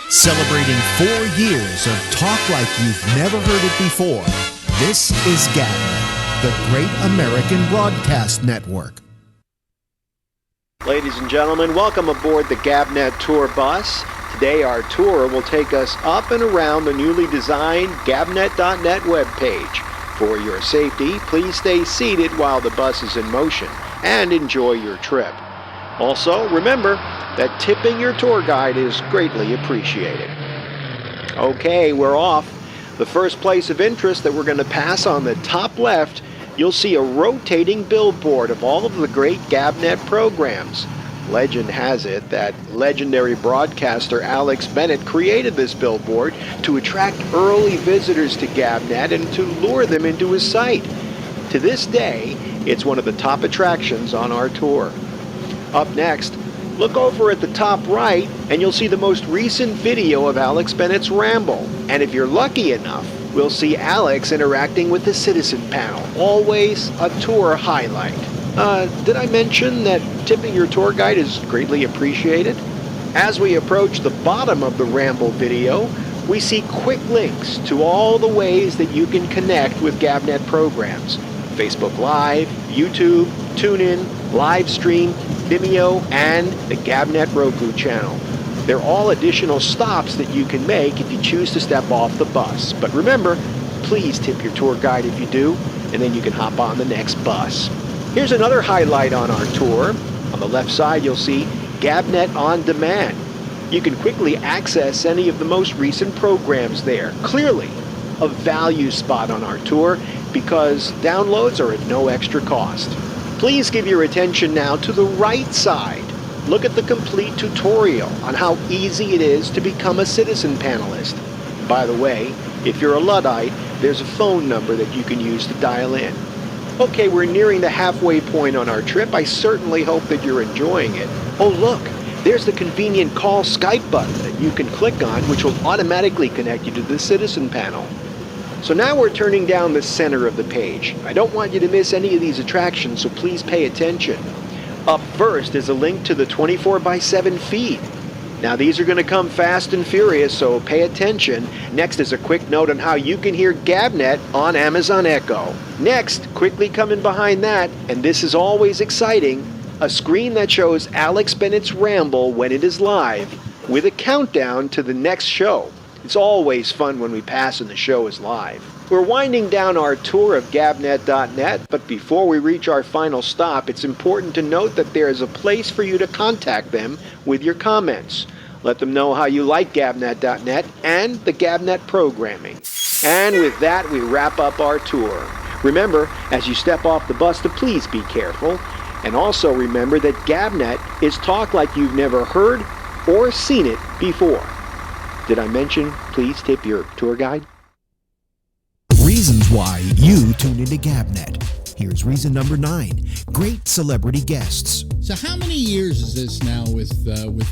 Celebrating 4 years of talk like you've never heard it before, this is GabNet, the Great American Broadcast Network. Ladies and gentlemen, welcome aboard the GabNet tour bus. Today our tour will take us up and around the newly designed GabNet.net webpage. For your safety, please stay seated while the bus is in motion and enjoy your trip. Also, remember that tipping your tour guide is greatly appreciated. Okay, we're off. The first place of interest that we're going to pass on the top left, you'll see a rotating billboard of all of the great GabNet programs. Legend has it that legendary broadcaster Alex Bennett created this billboard to attract early visitors to GabNet and to lure them into his site. To this day, it's one of the top attractions on our tour. Up next, look over at the top right and you'll see the most recent video of Alex Bennett's Ramble. And if you're lucky enough, we'll see Alex interacting with the citizen panel. Always a tour highlight. Did I mention that tipping your tour guide is greatly appreciated? As we approach the bottom of the Ramble video, we see quick links to all the ways that you can connect with GabNet programs. Facebook Live, YouTube, TuneIn, Livestream, Vimeo, and the GabNet Roku channel. They're all additional stops that you can make if you choose to step off the bus. But remember, please tip your tour guide if you do, and then you can hop on the next bus. Here's another highlight on our tour. On the left side, you'll see GabNet On Demand. You can quickly access any of the most recent programs there. Clearly, a value spot on our tour because downloads are at no extra cost. Please give your attention now to the right side. Look at the complete tutorial on how easy it is to become a citizen panelist. By the way, if you're a Luddite, there's a phone number that you can use to dial in. Okay, we're nearing the halfway point on our trip. I certainly hope that you're enjoying it. Oh look, there's the convenient call Skype button that you can click on, which will automatically connect you to the citizen panel. So now we're turning down the center of the page. I don't want you to miss any of these attractions, so please pay attention. Up first is a link to the 24/7 feed. Now these are going to come fast and furious, so pay attention. Next is a quick note on how you can hear GabNet on Amazon Echo. Next, quickly coming behind that, and this is always exciting, a screen that shows Alex Bennett's Ramble when it is live, with a countdown to the next show. It's always fun when we pass and the show is live. We're winding down our tour of GabNet.net, but before we reach our final stop, it's important to note that there is a place for you to contact them with your comments. Let them know how you like GabNet.net and the GabNet programming. And with that, we wrap up our tour. Remember, as you step off the bus, to please be careful. And also remember that GabNet is talk like you've never heard or seen it before. Did I mention, please tip your tour guide? Reasons why you tune into GabNet. Here's reason number 9. Great celebrity guests. So how many years is this now with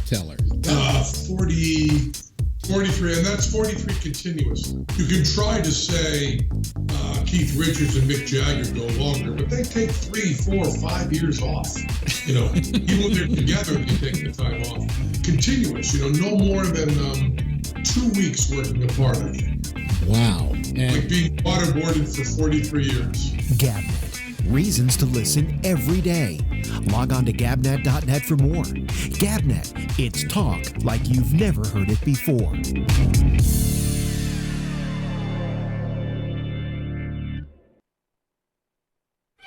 Teller? 43, and that's 43 continuous. You can try to say Keith Richards and Mick Jagger go longer, but they take 3, 4, 5 years off. You know, even when they're together, they take the time off. Continuous, you know, no more than 2 weeks working apart, I think. Wow. And like being waterboarded for 43 years. GabNet. Reasons to listen every day. Log on to GabNet.net for more. GabNet. It's talk like you've never heard it before.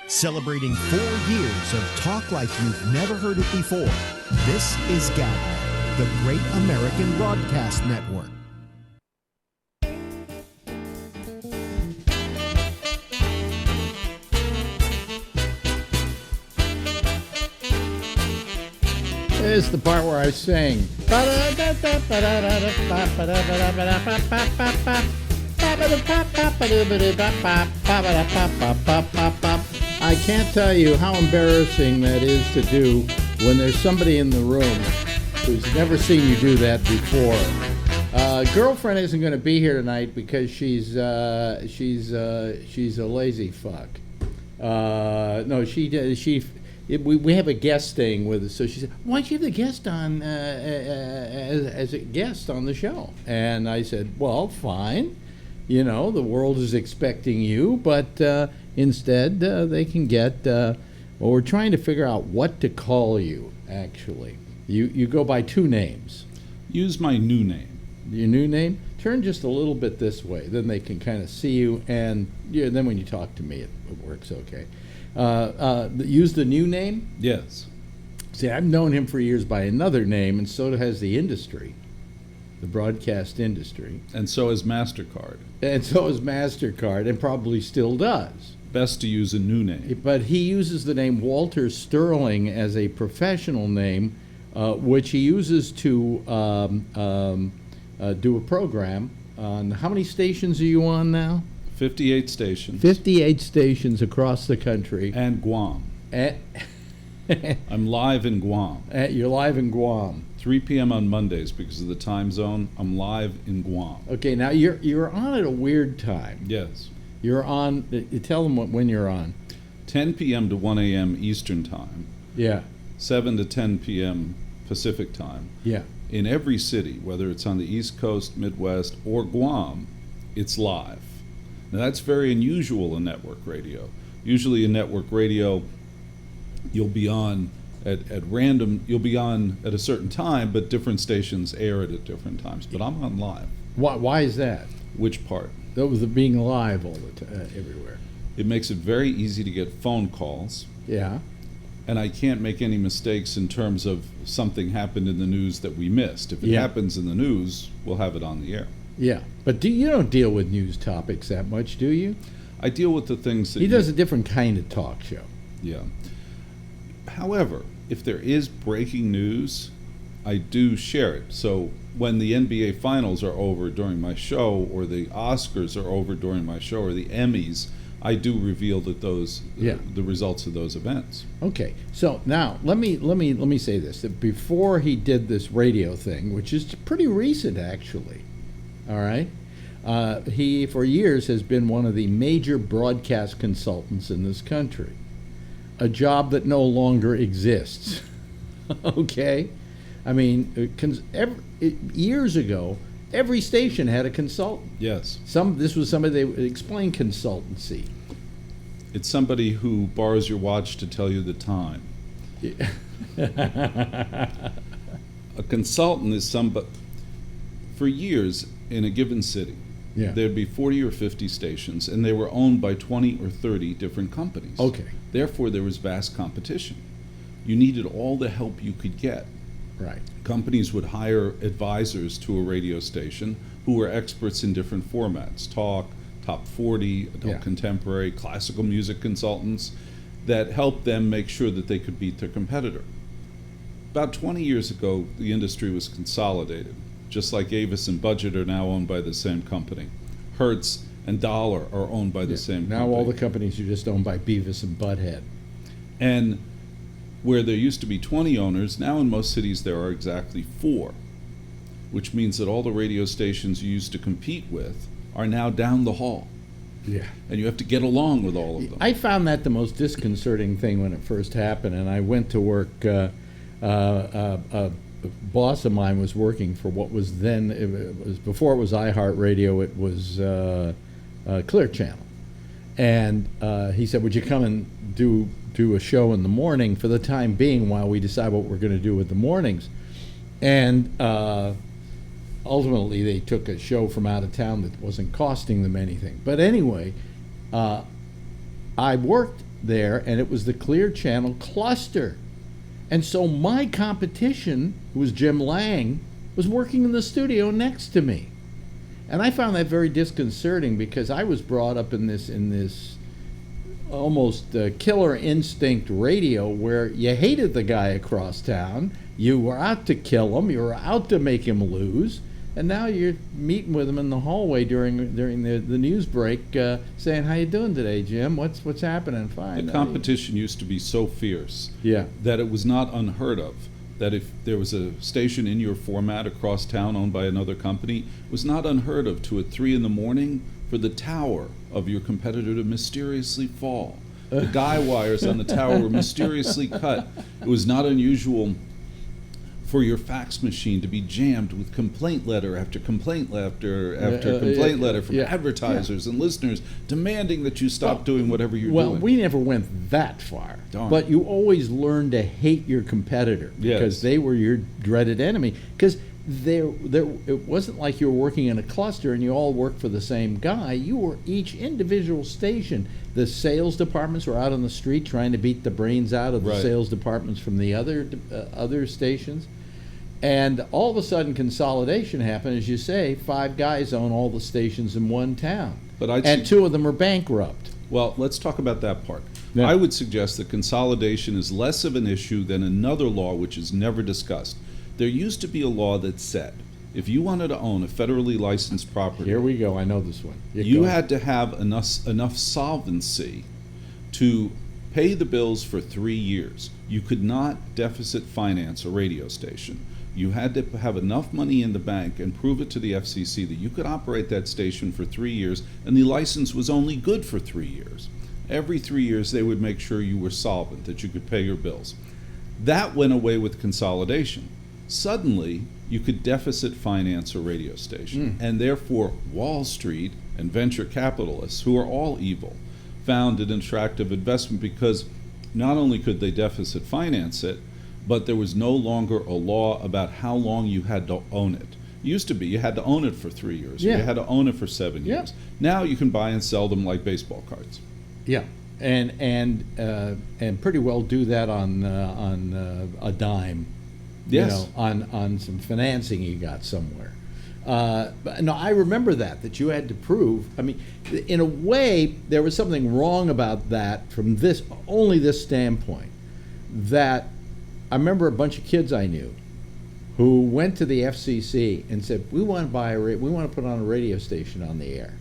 Celebrating 4 years of talk like you've never heard it before. This is GabNet, the Great American Broadcast Network. this is the part where I sing. I can't tell you how embarrassing that is to do when there's somebody in the room who's never seen you do that before. Girlfriend isn't going to be here tonight because she's a lazy fuck. No, she we have a guest staying with us, so she said, "Why don't you have the guest on as a guest on the show?" And I said, "Well, fine. You know, the world is expecting you, but instead they can get." Well, we're trying to figure out what to call you. Actually, you go by two names. Use my new name. Your new name. Turn just a little bit this way, then they can kind of see you, and then when you talk to me, it works okay. Use the new name? Yes. See, I've known him for years by another name, and so has the industry, the broadcast industry. And so is MasterCard. And so is MasterCard, and probably still does. Best to use a new name. But he uses the name Walter Sterling as a professional name, which he uses to do a program on, how many stations are you on now? 58 stations. 58 stations across the country. And Guam. I'm live in Guam. You're live in Guam. 3 p.m. on Mondays because of the time zone. I'm live in Guam. Okay, now you're on at a weird time. Yes. You're on. Tell them when you're on. 10 p.m. to 1 a.m. Eastern Time. Yeah. 7 to 10 p.m. Pacific Time. Yeah. In every city, whether it's on the East Coast, Midwest, or Guam, it's live. Now that's very unusual in network radio. Usually in network radio, you'll be on at random, you'll be on at a certain time, but different stations air it at different times. But I'm on live. Why is that? Which part? That was the being live all the time, everywhere. It makes it very easy to get phone calls. Yeah. And I can't make any mistakes in terms of something happened in the news that we missed. If it happens in the news, we'll have it on the air. Yeah, but you don't deal with news topics that much, do you? I deal with the things that... He does a different kind of talk show. Yeah. However, if there is breaking news, I do share it. So when the NBA Finals are over during my show, or the Oscars are over during my show, or the Emmys, I do reveal that the results of those events. Okay, so now let me say this: that before he did this radio thing, which is pretty recent actually, all right, he for years has been one of the major broadcast consultants in this country, a job that no longer exists. Okay, I mean, years ago, every station had a consultant. Yes. This was somebody, they would explain consultancy. It's somebody who borrows your watch to tell you the time. A consultant is somebody, for years in a given city, there'd be 40 or 50 stations, and they were owned by 20 or 30 different companies. Okay. Therefore, there was vast competition. You needed all the help you could get. Right. Companies would hire advisors to a radio station who were experts in different formats: talk, top 40, adult contemporary, classical music consultants that helped them make sure that they could beat their competitor. About 20 years ago, the industry was consolidated, just like Avis and Budget are now owned by the same company. Hertz and Dollar are owned by the same company. Now all the companies are just owned by Beavis and Butthead. And where there used to be 20 owners, now in most cities there are exactly 4, which means that all the radio stations you used to compete with are now down the hall. Yeah. And you have to get along with all of them. I found that the most disconcerting thing when it first happened, and I went to work, a boss of mine was working for what was then, before it was iHeartRadio, it was Clear Channel. And he said, would you come and do a show in the morning for the time being while we decide what we're going to do with the mornings? And ultimately they took a show from out of town that wasn't costing them anything. But anyway, I worked there, and it was the Clear Channel cluster. And so my competition, who was Jim Lang, was working in the studio next to me. And I found that very disconcerting because I was brought up in this almost killer instinct radio where you hated the guy across town, you were out to kill him, you were out to make him lose, and now you're meeting with him in the hallway during the news break, saying, "How you doing today, Jim? What's happening?" Fine. The competition used to be so fierce that it was not unheard of that if there was a station in your format across town owned by another company, it was not unheard of to at 3 in the morning for the tower of your competitor to mysteriously fall. The guy wires on the tower were mysteriously cut. It was not unusual for your fax machine to be jammed with complaint letter after complaint letter after complaint letter from advertisers and listeners demanding that you stop doing whatever you're doing. Well, we never went that far. Darn. But you always learned to hate your competitor because they were your dreaded enemy. Because it wasn't like you were working in a cluster and you all worked for the same guy. You were each individual station. The sales departments were out on the street trying to beat the brains out of the sales departments from the other stations. And all of a sudden, consolidation happened. As you say, 5 guys own all the stations in one town. And 2 of them are bankrupt. Well, let's talk about that part. Yeah. I would suggest that consolidation is less of an issue than another law which is never discussed. There used to be a law that said if you wanted to own a federally licensed property, Here we go. I know this one. You had to have enough solvency to pay the bills for 3 years. You could not deficit finance a radio station. You had to have enough money in the bank and prove it to the FCC that you could operate that station for 3 years, and the license was only good for 3 years. Every 3 years, they would make sure you were solvent, that you could pay your bills. That went away with consolidation. Suddenly, you could deficit finance a radio station, and therefore Wall Street and venture capitalists, who are all evil, found it an attractive investment because not only could they deficit finance it, but there was no longer a law about how long you had to own it. It used to be you had to own it for 3 years. You had to own it for 7 years. Now you can buy and sell them like baseball cards. Yeah, and pretty well do that on a dime. Yes. On some financing you got somewhere. But no, I remember that you had to prove. I mean, in a way, there was something wrong about that from this standpoint. That I remember a bunch of kids I knew who went to the FCC and said, we want to put on a radio station on the air.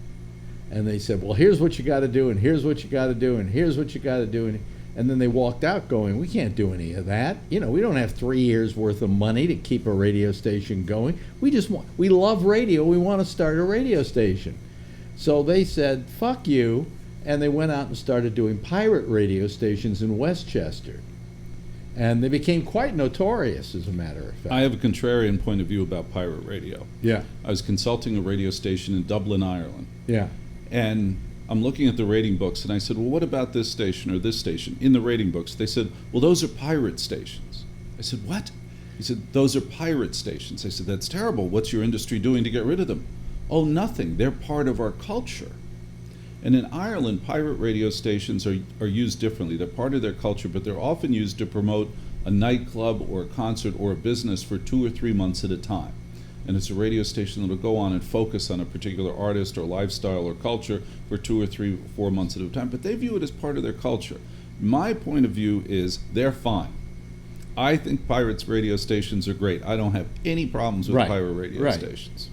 And they said, well, here's what you got to do, and here's what you got to do, and here's what you got to do. And then they walked out going, we can't do any of that. We don't have 3 years worth of money to keep a radio station going. We love radio. We want to start a radio station. So they said, fuck you. And they went out and started doing pirate radio stations in Westchester. And they became quite notorious, as a matter of fact. I have a contrarian point of view about pirate radio. Yeah. I was consulting a radio station in Dublin, Ireland. Yeah. And I'm looking at the rating books, and I said, well, what about this station or this station? In the rating books, they said, well, those are pirate stations. I said, what? He said, those are pirate stations. I said, that's terrible. What's your industry doing to get rid of them? Oh, nothing. They're part of our culture. And in Ireland, pirate radio stations are used differently. They're part of their culture, but they're often used to promote a nightclub or a concert or a business for 2 or 3 months at a time. And it's a radio station that will go on and focus on a particular artist or lifestyle or culture for 2 or 3 or 4 months at a time. But they view it as part of their culture. My point of view is they're fine. I think pirates radio stations are great. I don't have any problems with pirate radio stations.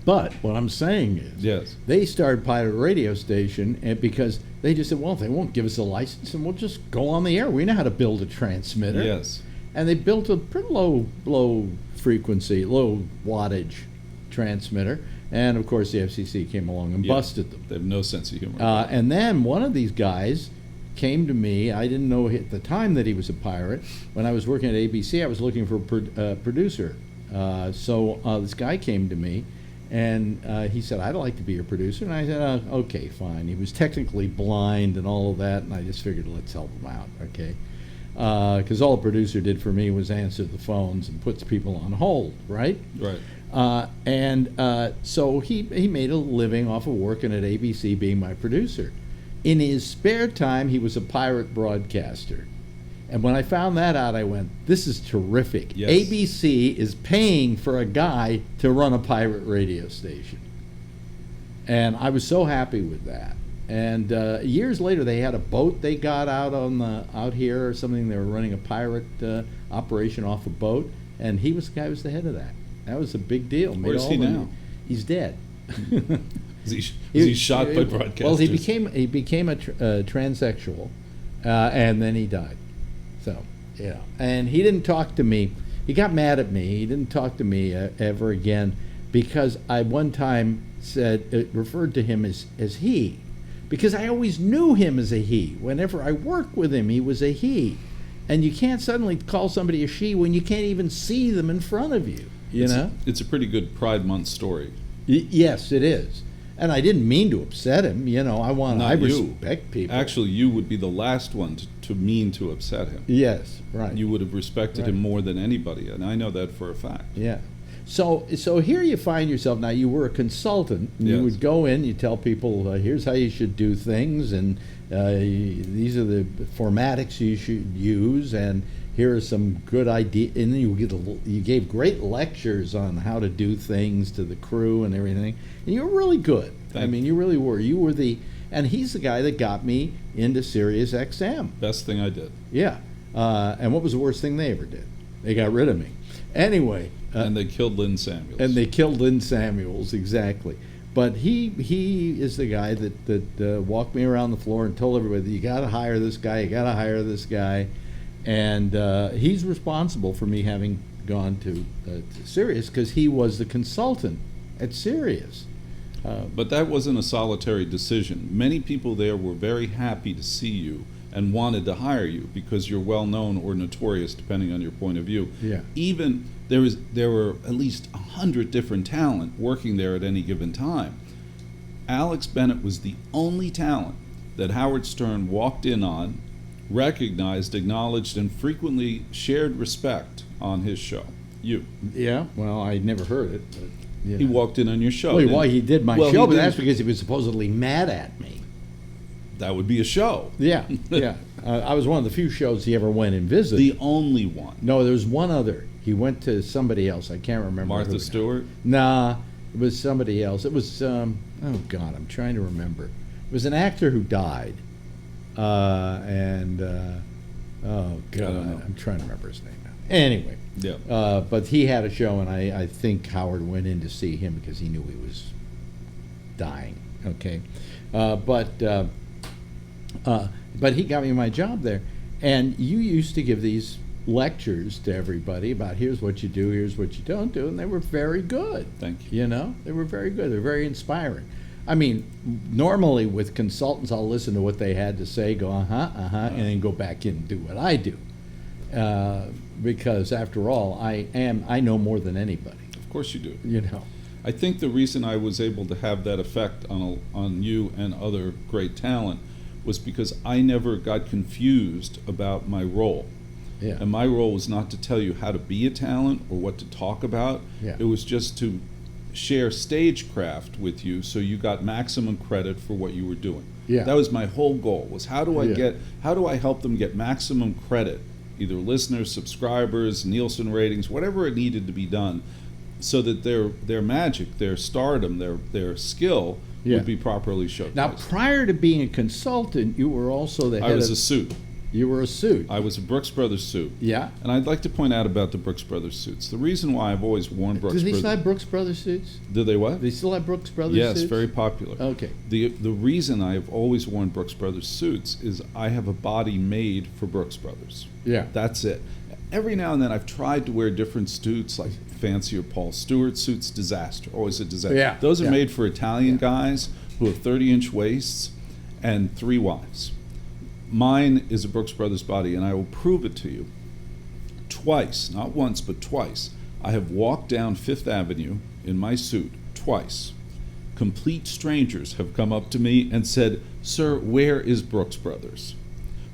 But what I'm saying is, they started pirate radio station and because they just said, well, if they won't give us a license, and we'll just go on the air. We know how to build a transmitter. Yes. And they built a pretty low frequency, low wattage transmitter. And of course, the FCC came along and busted them. They have no sense of humor. And then one of these guys came to me. I didn't know at the time that he was a pirate. When I was working at ABC, I was looking for a producer. So this guy came to me. And he said, I'd like to be your producer. And I said, okay, fine. He was technically blind and all of that, and I just figured, let's help him out, okay? Because all the producer did for me was answer the phones and puts people on hold, right? Right. So he made a living off of working at ABC being my producer. In his spare time, he was a pirate broadcaster. And when I found that out, I went, this is terrific. Yes. ABC is paying for a guy to run a pirate radio station. And I was so happy with that. And years later, they had a boat they got out here or something. They were running a pirate operation off a boat. And he was the guy who was the head of that. That was a big deal. Where's he now? He's dead. Is he shot by broadcasters? Well, he became a transsexual, and then he died. So, and he didn't talk to me. He got mad at me. He didn't talk to me ever again because I one time referred to him as he, because I always knew him as a he. Whenever I worked with him, he was a he. And you can't suddenly call somebody a she when you can't even see them in front of you, you know? It's a pretty good Pride Month story. Yes, it is. And I didn't mean to upset him, you know. I respect people. Actually, you would be the last one to mean to upset him. Yes, right. You would have respected him more than anybody, and I know that for a fact. Yeah. So here you find yourself now. You were a consultant. And Yes. You would go in. You tell people, here's how you should do things, and these are the formatics you should use, and here are some good ideas. And then you gave great lectures on how to do things to the crew and everything. And you were really good. I mean, you really were. You were and he's the guy that got me into Sirius XM. Best thing I did. Yeah. And what was the worst thing they ever did? They got rid of me. Anyway. And they killed Lynn Samuels. And they killed Lynn Samuels, exactly. But he is the guy that walked me around the floor and told everybody, you got to hire this guy, you got to hire this guy. And he's responsible for me having gone to Sirius because he was the consultant at Sirius. But that wasn't a solitary decision. Many people there were very happy to see you and wanted to hire you because you're well known or notorious, depending on your point of view. Yeah. Even there were at least 100 different talent working there at any given time. Alex Bennett was the only talent that Howard Stern walked in on, recognized, acknowledged, and frequently shared respect on his show. You. Yeah. Well, I never heard it. But, yeah. He walked in on your show. Well, he did my Well, show, he but did. that's because he was supposedly mad at me. That would be a show. Yeah, yeah. I was one of the few shows he ever went and visited. The only one. No, there was one other. He went to somebody else. I can't remember. Martha who. Stewart? Nah, it was somebody else. It was, oh God, I'm trying to remember. It was an actor who died. Oh God, I'm trying to remember his name now. Anyway. Yeah. But he had a show, and I think Howard went in to see him because he knew he was dying. Okay. But he got me my job there. And you used to give these lectures to everybody about here's what you do, here's what you don't do, and they were very good. Thank you. You know, they were very good. They're very inspiring. I mean, normally with consultants, I'll listen to what they had to say, go and then go back in and do what I do, because after all, I know more than anybody. Of course you do. You know. I think the reason I was able to have that effect on you and other great talent was because I never got confused about my role. Yeah. And my role was not to tell you how to be a talent or what to talk about. Yeah. It was just to share stagecraft with you so you got maximum credit for what you were doing. Yeah. That was my whole goal, was how do I help them get maximum credit, either listeners, subscribers, Nielsen ratings, whatever it needed to be done, so that their magic, their stardom, their skill would be properly showcased. Now, prior to being a consultant, you were also the head I was of... a suit. You were a suit. I was a Brooks Brothers suit. Yeah. And I'd like to point out about the Brooks Brothers suits. The reason why I've always worn Brooks Do they Brothers... still have Brooks Brothers suits? Do they what? They still have Brooks Brothers Yes, suits? very popular. Okay. The reason I've always worn Brooks Brothers suits is I have a body made for Brooks Brothers. Yeah. That's it. Every now and then I've tried to wear different suits, like fancier Paul Stewart suits, disaster, always a disaster. Yeah. Those are Yeah. made for Italian guys who have 30-inch waists and 3 wives. Mine is a Brooks Brothers body, and I will prove it to you. Twice, not once, but twice, I have walked down Fifth Avenue in my suit, twice. Complete strangers have come up to me and said, "Sir, where is Brooks Brothers?"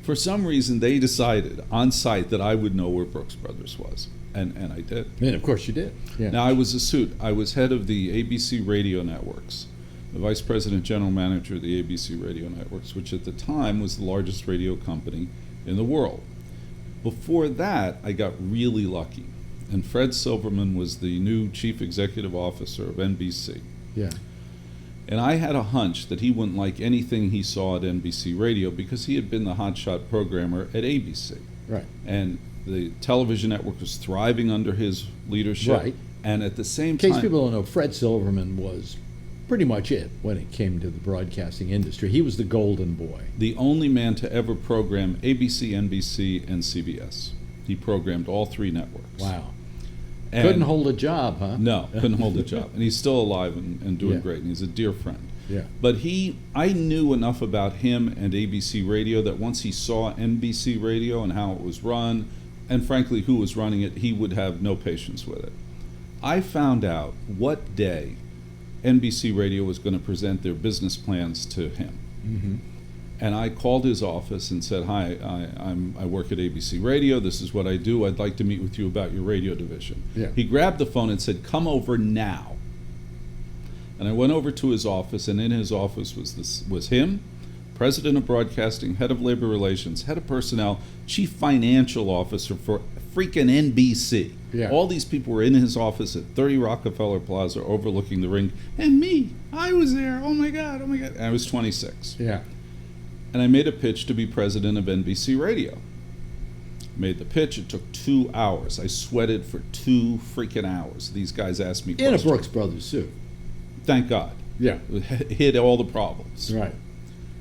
For some reason, they decided on site that I would know where Brooks Brothers was, and I did. And of course you did. Yeah. Now, I was a suit. I was head of the ABC radio networks, the vice president general manager of the ABC radio networks, which at the time was the largest radio company in the world. Before that, I got really lucky, and Fred Silverman was the new chief executive officer of NBC. Yeah. And I had a hunch that he wouldn't like anything he saw at NBC Radio because he had been the hotshot programmer at ABC. Right. And the television network was thriving under his leadership. Right. And at the same In case time... people don't know, Fred Silverman was pretty much it when it came to the broadcasting industry. He was the golden boy. the only man to ever program ABC, NBC, and CBS. He programmed all 3 networks. Wow. And Couldn't hold a job, huh? No, couldn't hold a job. And he's still alive and doing Yeah. great, and he's a dear friend. Yeah. But I knew enough about him and ABC Radio that once he saw NBC Radio and how it was run, and frankly who was running it, he would have no patience with it. I found out what day NBC Radio was going to present their business plans to him. Mm-hmm. And I called his office and said, hi, I work at ABC Radio. This is what I do. I'd like to meet with you about your radio division. Yeah. He grabbed the phone and said, come over now. And I went over to his office, and in his office was him, president of broadcasting, head of labor relations, head of personnel, chief financial officer for freaking NBC. Yeah. All these people were in his office at 30 Rockefeller Plaza overlooking the ring. And me, I was there. Oh my God. And I was 26. Yeah. And I made a pitch to be president of NBC Radio. Made the pitch. It took 2 hours. I sweated for 2 freaking hours. These guys asked me In a questions. Brooks Brothers suit. Thank God. Yeah. Hit all the problems. Right.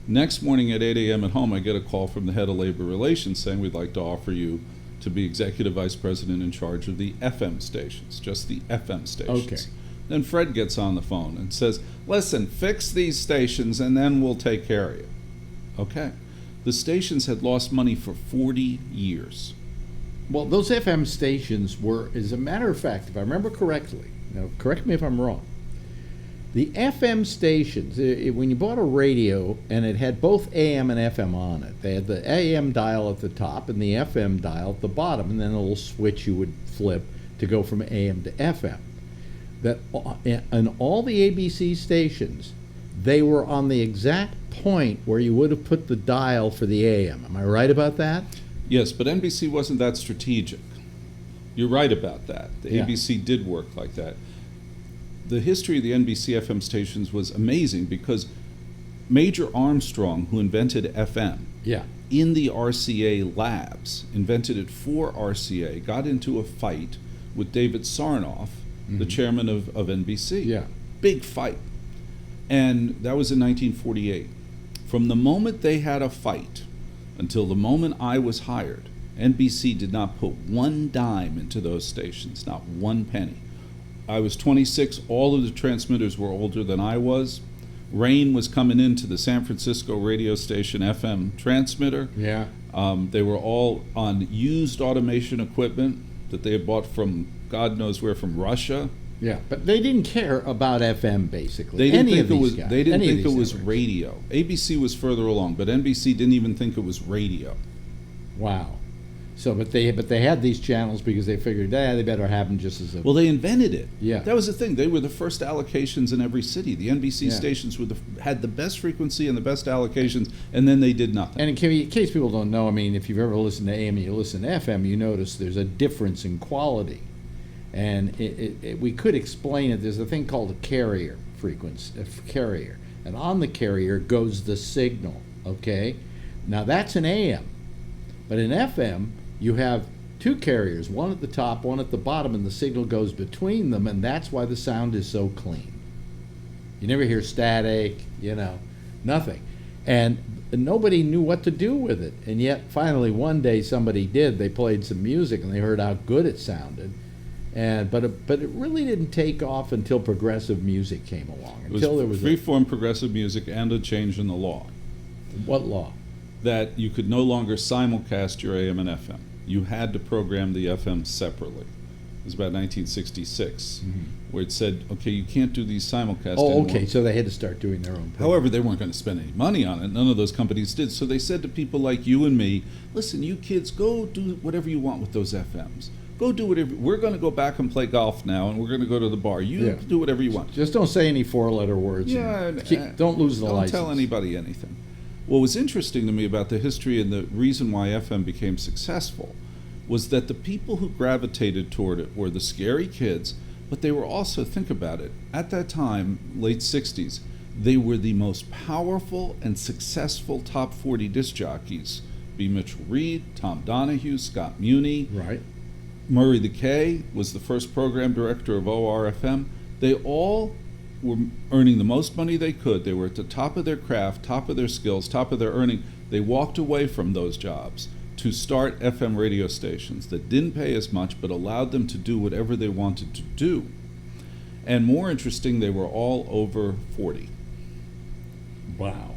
Next morning at 8 a.m. at home, I get a call from the head of labor relations saying we'd like to offer you to be executive vice president in charge of the FM stations, just the FM stations. Okay. Then Fred gets on the phone and says, listen, fix these stations and then we'll take care of you. Okay. The stations had lost money for 40 years. Well, those FM stations were, as a matter of fact, if I remember correctly, now correct me if I'm wrong, the FM stations, when you bought a radio and it had both AM and FM on it, they had the AM dial at the top and the FM dial at the bottom, and then a little switch you would flip to go from AM to FM. That in all the ABC stations, they were on the exact point where you would have put the dial for the AM. Am I right about that? Yes, but NBC wasn't that strategic. You're right about that. The Yeah. ABC did work like that. The history of the NBC FM stations was amazing because Major Armstrong, who invented FM, Yeah. in the RCA labs, invented it for RCA, got into a fight with David Sarnoff, the chairman of NBC. Yeah. Big fight. And that was in 1948. From the moment they had a fight until the moment I was hired, NBC did not put one dime into those stations, not one penny. I was 26. All of the transmitters were older than I was. Rain was coming into the San Francisco radio station FM transmitter. Yeah. They were all on used automation equipment that they had bought from God knows where, from Russia. Yeah, but they didn't care about FM basically. They didn't Any think of it these was. guys, They didn't any of think it these was networks. radio. ABC was further along, but NBC didn't even think it was radio. Wow. So, but they had these channels because they figured, they better have them just as a. Well, they invented it. Yeah. That was the thing. They were the first allocations in every city. The NBC Yeah. stations had the best frequency and the best allocations, and then they did nothing. And in case people don't know, I mean, if you've ever listened to AM and you listen to FM, you notice there's a difference in quality. And we could explain it. There's a thing called a carrier frequency, a carrier. And on the carrier goes the signal, okay? Now that's an AM. But in FM, you have 2 carriers, one at the top, one at the bottom, and the signal goes between them, and that's why the sound is so clean. You never hear static, nothing. And nobody knew what to do with it. And yet, finally, one day somebody did. They played some music, and they heard how good it sounded. But it really didn't take off until progressive music came along. Until there was free-form progressive music and a change in the law. What law? That you could no longer simulcast your AM and FM. You had to program the FM separately. It was about 1966, where it said, okay, you can't do these simulcasts Oh, anymore. okay, so they had to start doing their own program. However, they weren't going to spend any money on it. None of those companies did. So they said to people like you and me, listen, you kids, go do whatever you want with those FMs. Go do whatever. We're going to go back and play golf now, and we're going to go to the bar. You Yeah. do whatever you want. Just don't say any 4-letter words. Yeah, Don't lose the don't license. tell anybody anything. What was interesting to me about the history and the reason why FM became successful was that the people who gravitated toward it were the scary kids, but they were also, think about it, at that time, late 60s, they were the most powerful and successful top 40 disc jockeys. B. Mitchell Reed, Tom Donahue, Scott Muni. Right. Murray the K was the first program director of ORFM. They all were earning the most money they could. They were at the top of their craft, top of their skills, top of their earning. They walked away from those jobs to start FM radio stations that didn't pay as much but allowed them to do whatever they wanted to do. And more interesting, they were all over 40. Wow.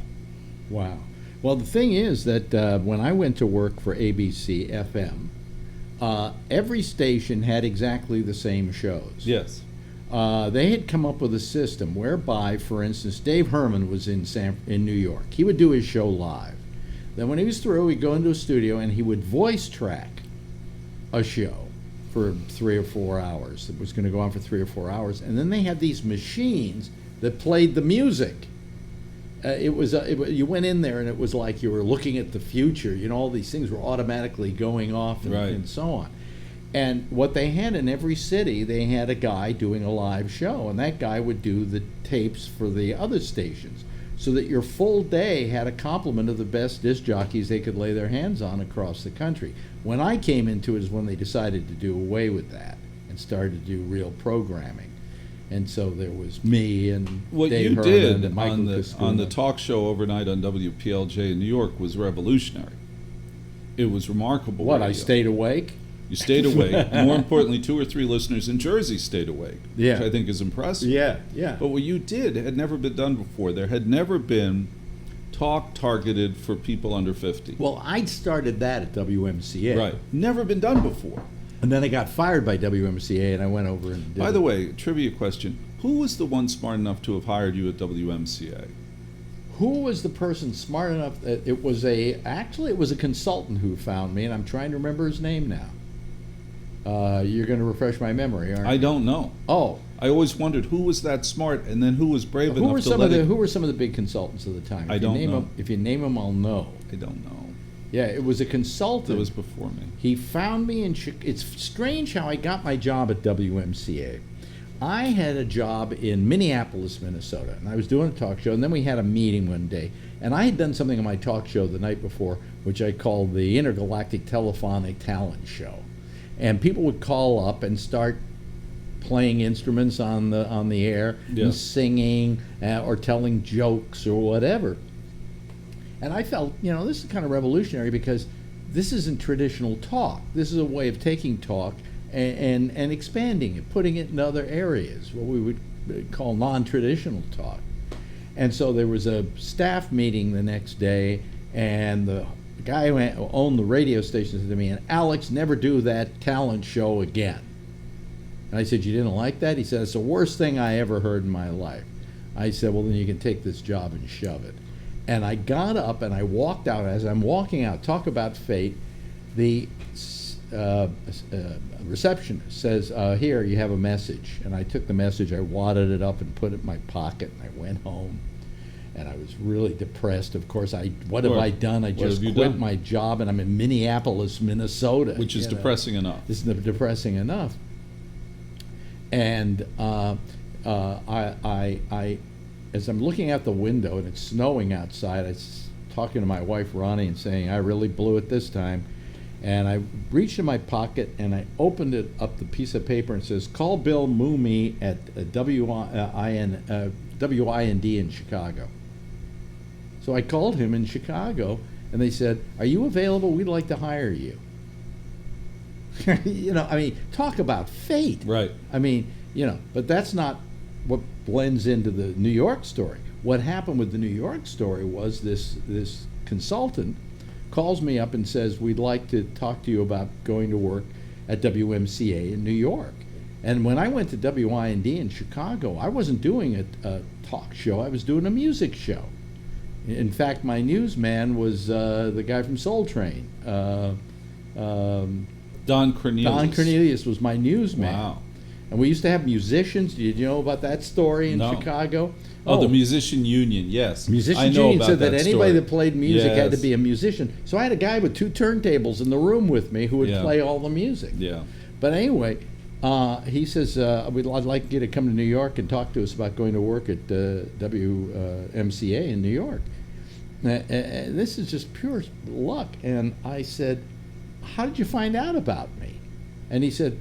Wow. Well, the thing is that when I went to work for ABC FM, every station had exactly the same shows. Yes. They had come up with a system whereby, for instance, Dave Herman was in New York. He would do his show live. Then when he was through, he'd go into a studio and he would voice track a show for 3 or 4 hours. It was going to go on for 3 or 4 hours. And then they had these machines that played the music. You went in there and it was like you were looking at the future. You know, all these things were automatically going off and so on. And what they had in every city, they had a guy doing a live show, and that guy would do the tapes for the other stations, so that your full day had a complement of the best disc jockeys they could lay their hands on across the country. When I came into it is when they decided to do away with that and started to do real programming. And so there was me and what Dave you Herman did and Michael on the Cascuna. talk show overnight on WPLJ in New York was revolutionary. It was remarkable. What, I radio. stayed awake? You stayed awake. More importantly, 2 or 3 listeners in Jersey stayed awake, Yeah. which I think is impressive. Yeah. But what you did had never been done before. There had never been talk targeted for people under 50. Well, I'd started that at WMCA. Right. Never been done before. And then I got fired by WMCA, and I went over and did By it. the way, trivia question. Who was the one smart enough to have hired you at WMCA? Who was the person smart enough? It was a consultant who found me, and I'm trying to remember his name now. You're going to refresh my memory, aren't you? I don't know. Oh, I always wondered who was that smart, and then who was brave who enough were to some let of the it... who were some of the big consultants of the time? I don't know. If you name them, I'll know. I don't know. Yeah, it was a consultant. That was before me. He found me in it's strange how I got my job at WMCA. I had a job in Minneapolis, Minnesota, and I was doing a talk show, and then we had a meeting one day, and I had done something on my talk show the night before, which I called the Intergalactic Telephonic Talent Show. And people would call up and start playing instruments on the air and singing or telling jokes or whatever. And I felt, this is kind of revolutionary because this isn't traditional talk. This is a way of taking talk and expanding it, putting it in other areas, what we would call non-traditional talk. And so there was a staff meeting the next day, and the guy who owned the radio station said to me, "And Alex, never do that talent show again." And I said, "You didn't like that?" He said, "It's the worst thing I ever heard in my life." I said, "Well, then you can take this job and shove it." And I got up and I walked out. As I'm walking out, talk about fate, the receptionist says, "Here, you have a message." And I took the message, I wadded it up and put it in my pocket, and I went home. And I was really depressed. Of course, what have I done? I just quit my job, and I'm in Minneapolis, Minnesota. Which is depressing enough. This is depressing enough. And I as I'm looking out the window and it's snowing outside, I was talking to my wife Ronnie and saying, "I really blew it this time." And I reached in my pocket and I opened it up, the piece of paper, and it says, "Call Bill Mooney at WIND in Chicago." So I called him in Chicago, and they said, "Are you available? We'd like to hire you." Talk about fate. Right. But that's not what blends into the New York story. What happened with the New York story was this consultant calls me up and says, "We'd like to talk to you about going to work at WMCA in New York." And when I went to WIND in Chicago, I wasn't doing a talk show. I was doing a music show. In fact, my newsman was the guy from Soul Train. Don Cornelius. Don Cornelius was my newsman. Wow. And we used to have musicians. Did you know about that story in Chicago? Oh, the musician union, yes. Musicians Union said that anybody that played music had to be a musician. So I had a guy with 2 turntables in the room with me who would play all the music. Yeah. But anyway, he says, I'd like you to come to New York and talk to us about going to work at WMCA in New York. This is just pure luck. And I said, "How did you find out about me?" And he said,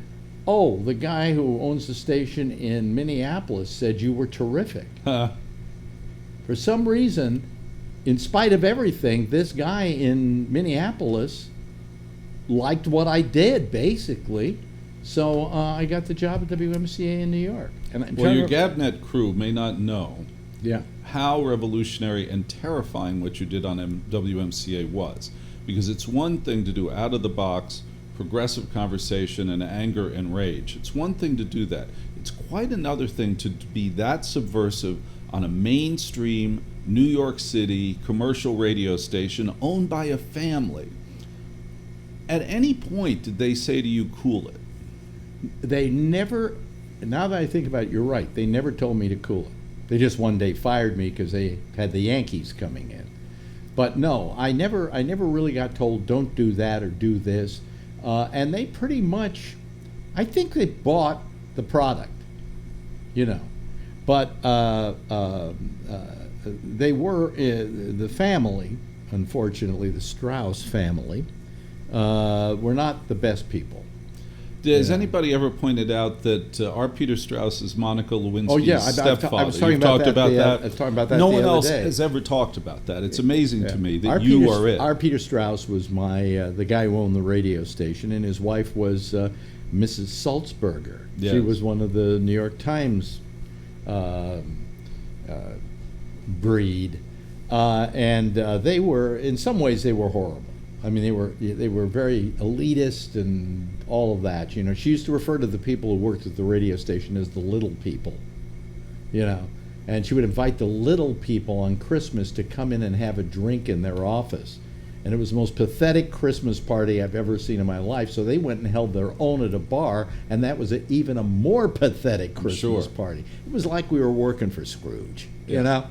"Oh, the guy who owns the station in Minneapolis said you were terrific." For some reason, in spite of everything, this guy in Minneapolis liked what I did, basically. So I got the job at WMCA in New York. And Well, your GabNet crew may not know Yeah. how revolutionary and terrifying what you did on WMCA was. Because it's one thing to do out-of-the-box, progressive conversation and anger and rage. It's one thing to do that. It's quite another thing to be that subversive on a mainstream New York City commercial radio station owned by a family. At any point did they say to you, cool it? They never, now that I think about it, you're right. They never told me to cool it. They just one day fired me because they had the Yankees coming in. But no, I never really got told don't do that or do this. And they pretty much, I think they bought the product, you know. But they were, the family, unfortunately, the Strauss family, were not the best people. Has anybody ever pointed out that R. Peter Strauss is Monica Lewinsky's stepfather? I was talking about that. I was talking about that No the one other else day. has ever talked about that. It's amazing to me that R. you Peter, are it. R. Peter Strauss was the guy who owned the radio station, and his wife was Mrs. Sulzberger. Yes. She was one of the New York Times breed, and they were, in some ways, they were horrible. I mean, they were very elitist and all of that. You know, she used to refer to the people who worked at the radio station as the little people. You know, and she would invite the little people on Christmas to come in and have a drink in their office. And it was the most pathetic Christmas party I've ever seen in my life. So they went and held their own at a bar, and that was even a more pathetic Christmas party. It was like we were working for Scrooge, you know.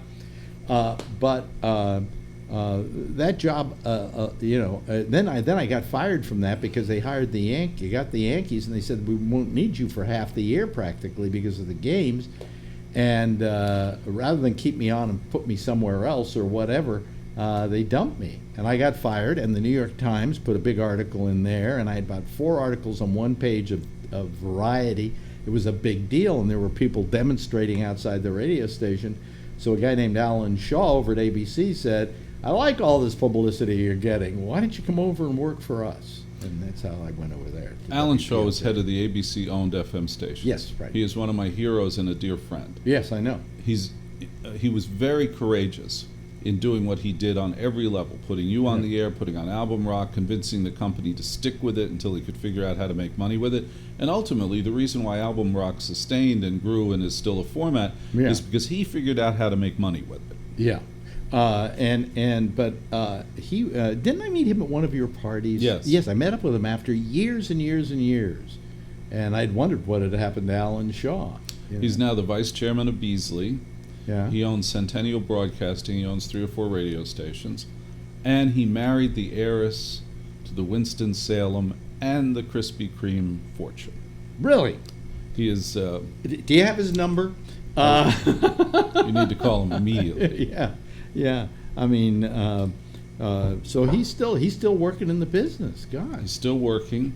That job, then I got fired from that because they hired the Yankees, and they said we won't need you for half the year practically because of the games. And rather than keep me on and put me somewhere else or whatever, they dumped me, and I got fired. And the New York Times put a big article in there, and I had about 4 articles on one page of Variety. It was a big deal, and there were people demonstrating outside the radio station. So a guy named Alan Shaw over at ABC said, I like all this publicity you're getting. Why don't you come over and work for us? And that's how I went over there. Alan Shaw is head of the ABC-owned FM station. Yes, right. He is one of my heroes and a dear friend. Yes, I know. He was very courageous in doing what he did on every level, putting you on the air, putting on Album Rock, convincing the company to stick with it until he could figure out how to make money with it. And ultimately, the reason why Album Rock sustained and grew and is still a format is because he figured out how to make money with it. Yeah. But he didn't I meet him at one of your parties? Yes. Yes, I met up with him after years and years and years, and I'd wondered what had happened to Alan Shaw. He's now the vice chairman of Beasley. Yeah. He owns Centennial Broadcasting. He owns 3 or 4 radio stations, and he married the heiress to the Winston-Salem and the Krispy Kreme fortune. Really? He is. Do you have his number? You need to call him immediately. Yeah. I mean, so he's still working in the business. God, He's still working,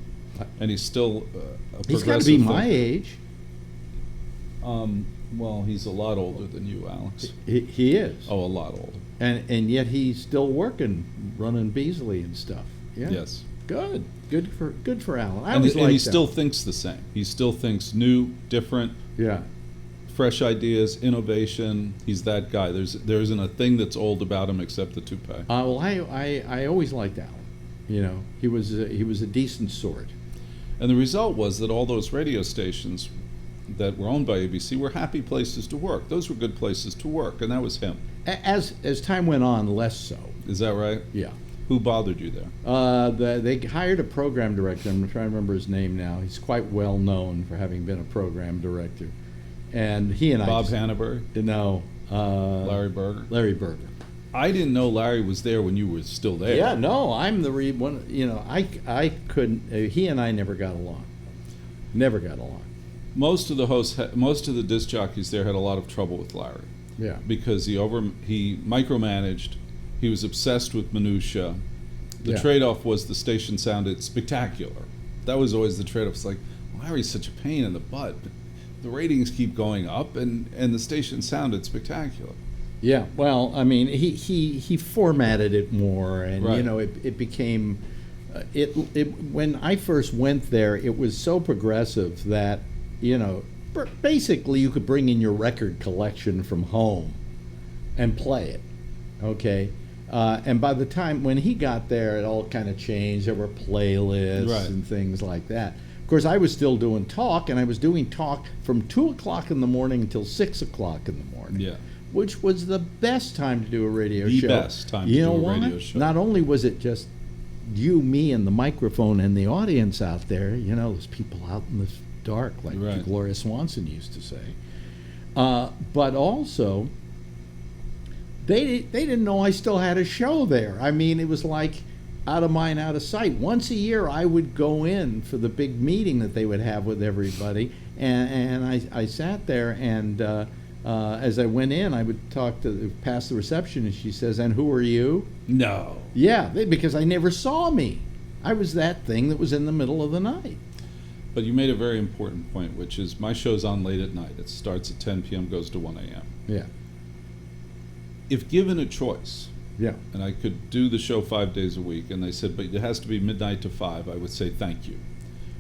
and he's still a he's got to be my thinker. age. Well, he's a lot older than you, Alex. He is. Oh, a lot older. And yet he's still working, running Beasley and stuff. Yeah. Yes. Good for Alan. And he still thinks the same. He still thinks new, different, fresh ideas, innovation. He's that guy. There isn't a thing that's old about him except the toupee. Well, I always liked Alan. You know, he was a decent sort. And the result was that all those radio stations that were owned by ABC were happy places to work. Those were good places to work, and that was him. As time went on, less so. Is that right? Yeah. Who bothered you there? They hired a program director. I'm trying to remember his name now. He's quite well known for having been a program director. And he and Bob Hannaberry? No. Larry Berger? Larry Berger. I didn't know Larry was there when you were still there. Yeah, no, I'm the one. You know, I couldn't. He and I never got along. Never got along. Most of the disc jockeys there had a lot of trouble with Larry. Yeah. Because he micromanaged. He was obsessed with minutia. The trade-off was the station sounded spectacular. That was always the trade-off. It's like, Larry's such a pain in the butt, but the ratings keep going up, and the station sounded spectacular. Yeah, well, I mean, he formatted it more, and right. You know, it became when I first went there, it was so progressive that, you know, basically you could bring in your record collection from home, and play it. Okay. And by the time when he got there, it all kind of changed. There were playlists Right. and things like that. Of course, I was still doing talk, and I was doing talk from 2 o'clock in the morning until 6 o'clock in the morning. Yeah. Which was the best time to do a radio The show. best time to You do know a why? radio show. Not only was it just you, me, and the microphone and the audience out there, you know, those people out in the dark, like Right. Gloria Swanson used to say, but also they didn't know I still had a show there. I mean, it was like out of mind, out of sight. Once a year, I would go in for the big meeting that they would have with everybody, and I sat there, and as I went in, I would talk to past the receptionist. She says, "And who are you?" No. Yeah, because I never saw me. I was that thing that was in the middle of the night. But you made a very important point, which is my show's on late at night. It starts at 10 p.m., goes to 1 a.m. Yeah, If given a choice, yeah, and I could do the show 5 days a week, and they said, but it has to be midnight to 5, I would say thank you.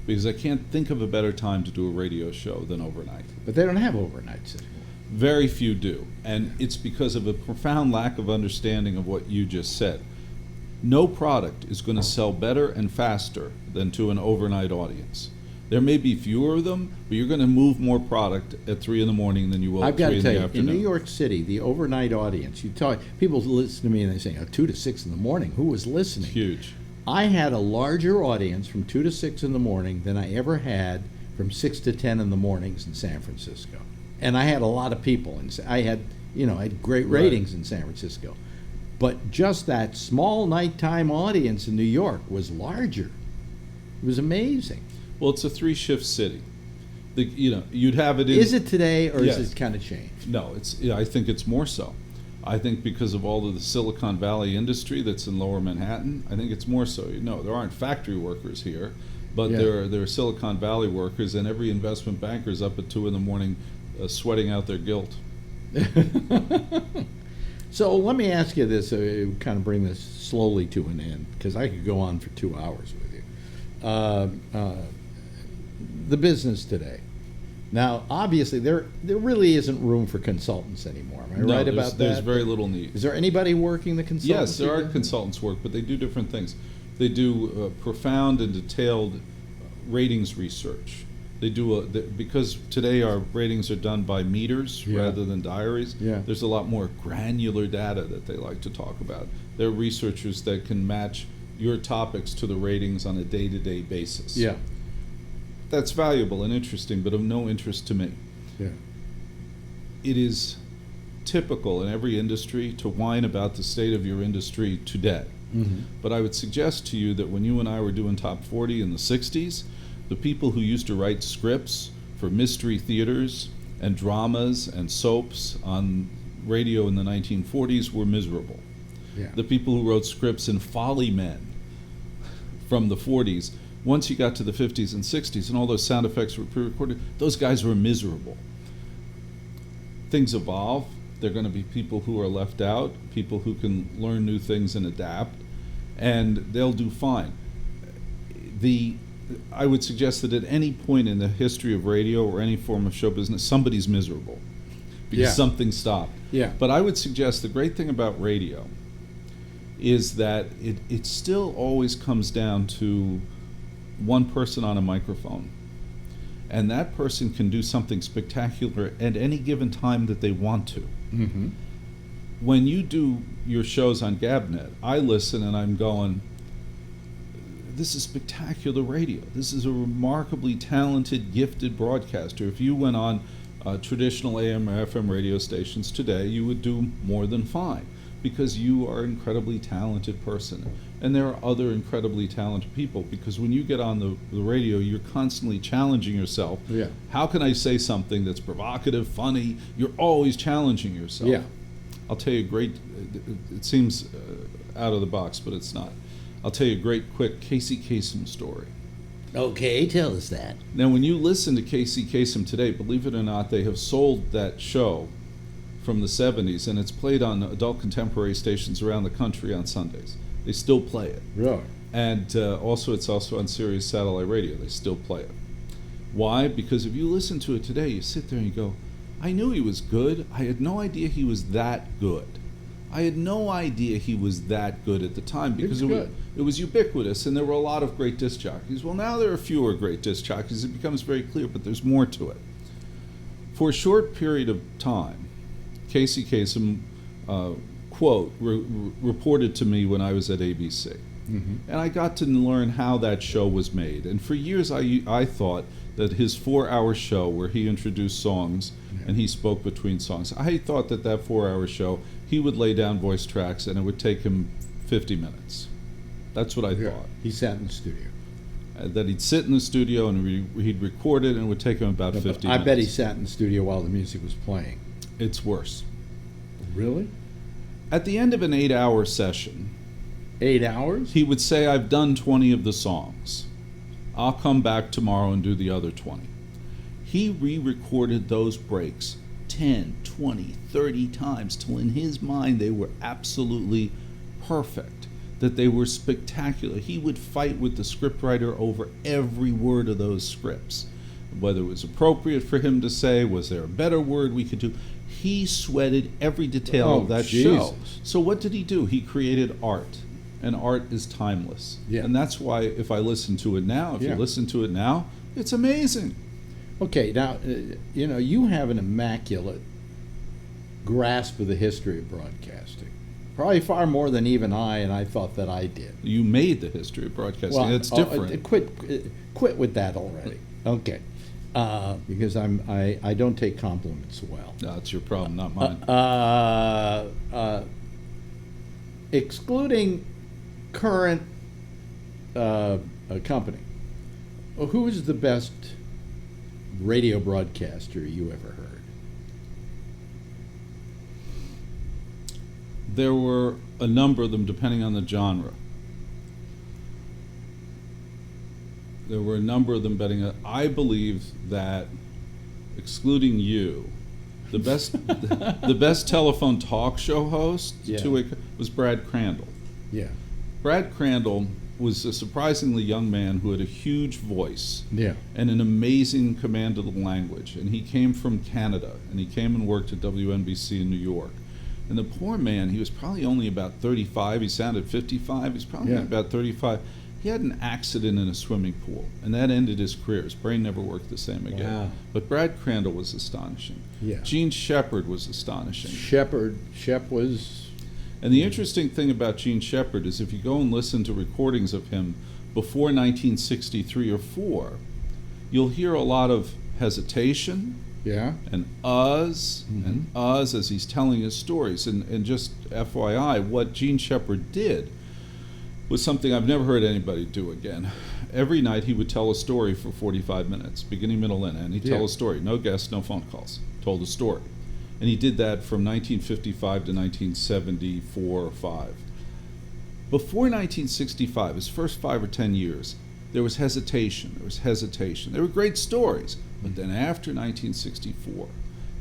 Because I can't think of a better time to do a radio show than overnight. but they don't have overnights anymore. Very few do. And it's because of a profound lack of understanding of what you just said. No product is going to sell better and faster than to an overnight audience. There may be fewer of them, but you're going to move more product at 3 in the morning than you will I've at got 3 to in tell the you, in afternoon. New York City, the overnight audience, you talk, people listen to me and they say, 2 to 6 in the morning, who was listening? It's huge. I had a larger audience from 2 to 6 in the morning than I ever had from 6 to 10 in the mornings in San Francisco. And I had a lot of people, and I had great Right. ratings in San Francisco. But just that small nighttime audience in New York was larger. It was amazing. Well, it's a 3-shift city. You'd have it in... Is it today, or Yes. is it kind of changed? No, I think it's more so. I think because of all of the Silicon Valley industry that's in Lower Manhattan, I think it's more so. There aren't factory workers here, but Yeah. there are Silicon Valley workers, and every investment banker's up at 2 in the morning sweating out their guilt. So let me ask you this, kind of bring this slowly to an end, because I could go on for 2 hours with you. The business today. Now, obviously, there really isn't room for consultants anymore. Am I right about that? There's very little need. Is there anybody working the consultancy? Yes, there are business? consultants work, but they do different things. They do profound and detailed ratings research. They do because today our ratings are done by meters Yeah. rather than diaries. Yeah. There's a lot more granular data that they like to talk about. They're researchers that can match your topics to the ratings on a day-to-day basis. Yeah, That's valuable and interesting, but of no interest to me. yeah. It is typical in every industry to whine about the state of your industry today. Mm-hmm. But I would suggest to you that when you and I were doing Top 40 in the 60s, the people who used to write scripts for mystery theaters and dramas and soaps on radio in the 1940s were miserable. Yeah. The people who wrote scripts in Folly Men from the 40s, once you got to the 50s and 60s and all those sound effects were pre-recorded, those guys were miserable. Things evolve. There are going to be people who are left out, people who can learn new things and adapt, and they'll do fine. I would suggest that at any point in the history of radio or any form of show business, somebody's miserable because Yeah. something stopped. Yeah. But I would suggest the great thing about radio is that it still always comes down to one person on a microphone. And that person can do something spectacular at any given time that they want to. Mm-hmm. When you do your shows on GabNet, I listen and I'm going, this is spectacular radio. This is a remarkably talented, gifted broadcaster. If you went on traditional AM or FM radio stations today, you would do more than fine because you are an incredibly talented person. And there are other incredibly talented people because when you get on the radio, you're constantly challenging yourself. Yeah. How can I say something that's provocative, funny? You're always challenging yourself. Yeah. I'll tell you a great, it seems out of the box, but it's not. I'll tell you a great, quick Casey Kasem story. Okay, tell us that. Now, when you listen to Casey Kasem today, believe it or not, they have sold that show from the 70s, and it's played on adult contemporary stations around the country on Sundays. They still play it. Really? And it's also on Sirius Satellite Radio. They still play it. Why? Because if you listen to it today, you sit there and you go, I knew he was good. I had no idea he was that good. I had no idea he was that good at the time because it was ubiquitous and there were a lot of great disc jockeys. Well, now there are fewer great disc jockeys. It becomes very clear, but there's more to it. For a short period of time, Casey Kasem, quote, reported to me when I was at ABC. Mm-hmm. And I got to learn how that show was made. And for years I thought that his 4-hour show where he introduced songs and he spoke between songs, I thought that 4-hour show, he would lay down voice tracks and it would take him 50 minutes. That's what I thought. He sat in the studio. That he'd sit in the studio and he'd record it and it would take him about 50 minutes. I bet he sat in the studio while the music was playing. It's worse. Really? At the end of an 8-hour session... 8 hours? He would say, I've done 20 of the songs. I'll come back tomorrow and do the other 20. He re-recorded those breaks 10, 20, 30 times till in his mind they were absolutely perfect, that they were spectacular. He would fight with the scriptwriter over every word of those scripts, whether it was appropriate for him to say, was there a better word we could do? He sweated every detail of that show. So what did he do? He created art. And art is timeless. Yeah. And that's why if I listen to it now, you listen to it now, it's amazing. Okay, now, you have an immaculate grasp of the history of broadcasting. Probably far more than even I thought that I did. You made the history of broadcasting. Well, it's different. Quit with that already. Okay. Because I don't take compliments well. No, it's your problem, not mine. Excluding current company, who is the best radio broadcaster you ever heard? There were a number of them depending on the genre. There were a number of them betting. I believe that, excluding you, the best telephone talk show host was Brad Crandall. Yeah. Brad Crandall was a surprisingly young man who had a huge voice and an amazing command of the language. And he came from Canada, and he came and worked at WNBC in New York. And the poor man, he was probably only about 35. He sounded 55. He was probably about 35. He had an accident in a swimming pool, and that ended his career. His brain never worked the same again. Wow. But Brad Crandall was astonishing. Yeah. Gene Shepard was astonishing. Shep was... And the interesting thing about Gene Shepard is if you go and listen to recordings of him before 1963 or 4, you'll hear a lot of hesitation and and uhs as he's telling his stories. And just FYI, what Gene Shepard did was something I've never heard anybody do again. Every night he would tell a story for 45 minutes, beginning, middle, and end. He'd tell a story, no guests, no phone calls, told a story. And he did that from 1955 to 1974 or 5. Before 1965, his first 5 or 10 years, there was hesitation. There were great stories. But then after 1964,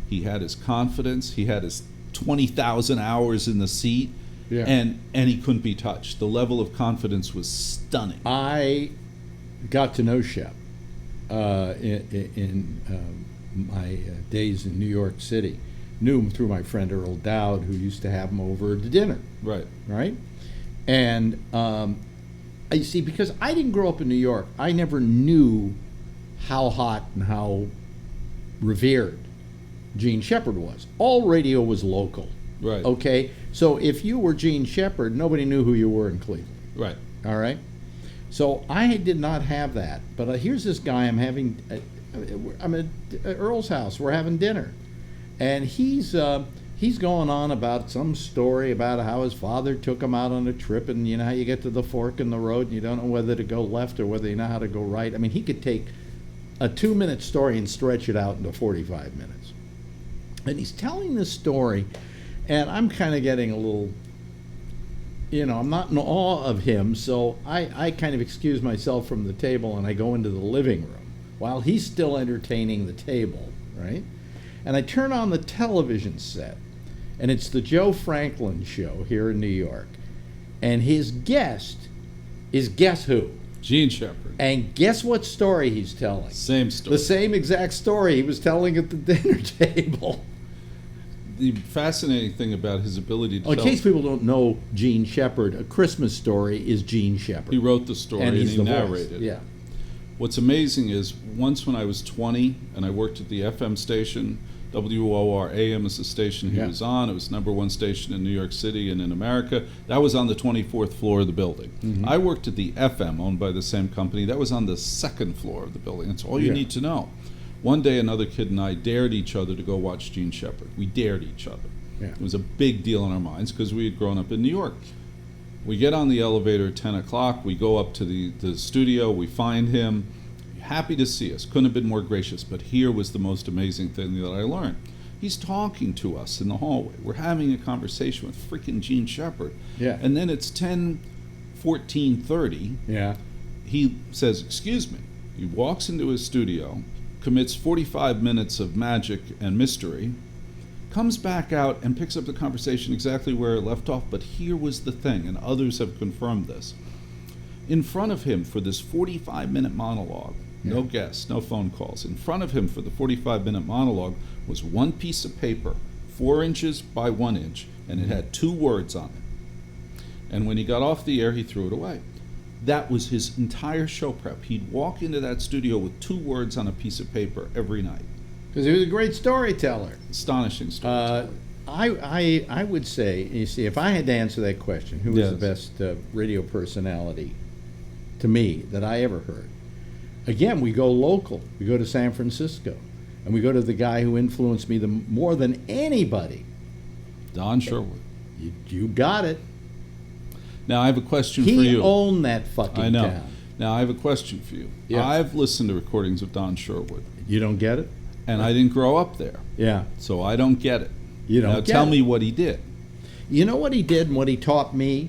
he had his confidence, he had his 20,000 hours in the seat, and he couldn't be touched. The level of confidence was stunning. I got to know Shep in my days in New York City. Knew him through my friend Earl Dowd, who used to have him over to dinner. Right? And you see, because I didn't grow up in New York, I never knew how hot and how revered Gene Shepard was. All radio was local. Right. Okay? So if you were Gene Shepard, nobody knew who you were in Cleveland. Right. All right? So I did not have that. But here's this guy I'm at Earl's house. We're having dinner. And he's going on about some story about how his father took him out on a trip, and you know how you get to the fork in the road and you don't know whether to go left or whether you know how to go right. I mean, he could take a 2-minute story and stretch it out into 45 minutes. And he's telling this story, and I'm kind of getting a little, I'm not in awe of him, so I kind of excuse myself from the table and I go into the living room while he's still entertaining the table, right? And I turn on the television set, and it's the Joe Franklin show here in New York. And his guest is, guess who? Gene Shepherd. And guess what story he's telling? Same story. The same exact story he was telling at the dinner table. The fascinating thing about his ability to In tell... case people don't know Gene Shepherd, A Christmas Story is Gene Shepherd. He wrote the story and and he's he the narrated voice. it. Yeah. What's amazing is once when I was 20 and I worked at the FM station, WOR AM is the station he was on. It was #1 station in New York City and in America. That was on the 24th floor of the building. Mm-hmm. I worked at the FM, owned by the same company. That was on the 2nd floor of the building. That's all you need to know. One day another kid and I dared each other to go watch Gene Shepherd. We dared each other. Yeah. It was a big deal in our minds because we had grown up in New York. We get on the elevator at 10 o'clock. We go up to the studio. We find him. Happy to see us. Couldn't have been more gracious. But here was the most amazing thing that I learned. He's talking to us in the hallway. We're having a conversation with freaking Gene Shepherd. Yeah. And then it's 10:14:30. Yeah. He says, "Excuse me." He walks into his studio, commits 45 minutes of magic and mystery, comes back out and picks up the conversation exactly where it left off. But here was the thing, and others have confirmed this. In front of him for this 45-minute monologue, no guests, no phone calls. In front of him for the 45-minute monologue was one piece of paper, 4 inches by 1 inch, and it had 2 words on it. And when he got off the air, he threw it away. That was his entire show prep. He'd walk into that studio with 2 words on a piece of paper every night. Because he was a great storyteller. Astonishing story. I would say, you see, if I had to answer that question, who was the best radio personality to me that I ever heard? Again, we go local. We go to San Francisco. And we go to the guy who influenced me more than anybody. Don Sherwood. You got it. Now, I have a question for He you. owned that fucking I know. town. Now, I have a question for you. Yeah. I've listened to recordings of Don Sherwood, You don't get it? and I didn't grow up there, Yeah. so I don't get it. You don't Now, get tell it. me what he did. You know what he did and what he taught me?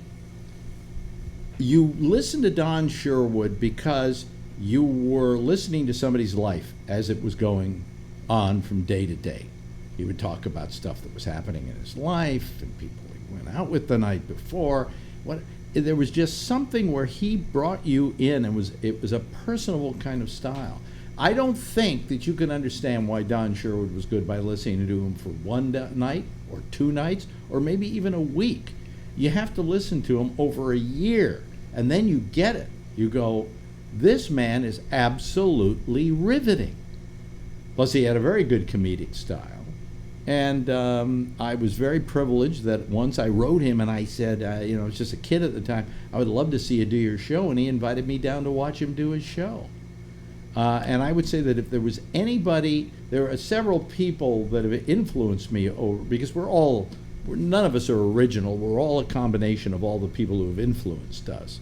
You listen to Don Sherwood because you were listening to somebody's life as it was going on from day to day. He would talk about stuff that was happening in his life and people he went out with the night before. There was just something where he brought you in, and it was a personable kind of style. I don't think that you can understand why Don Sherwood was good by listening to him for one night or 2 nights or maybe even a week. You have to listen to him over a year, and then you get it. You go, this man is absolutely riveting. Plus, he had a very good comedic style. And I was very privileged that once I wrote him and I said, I was just a kid at the time, I would love to see you do your show, and he invited me down to watch him do his show. And I would say that if there was anybody, there are several people that have influenced me over, because none of us are original. We're all a combination of all the people who have influenced us.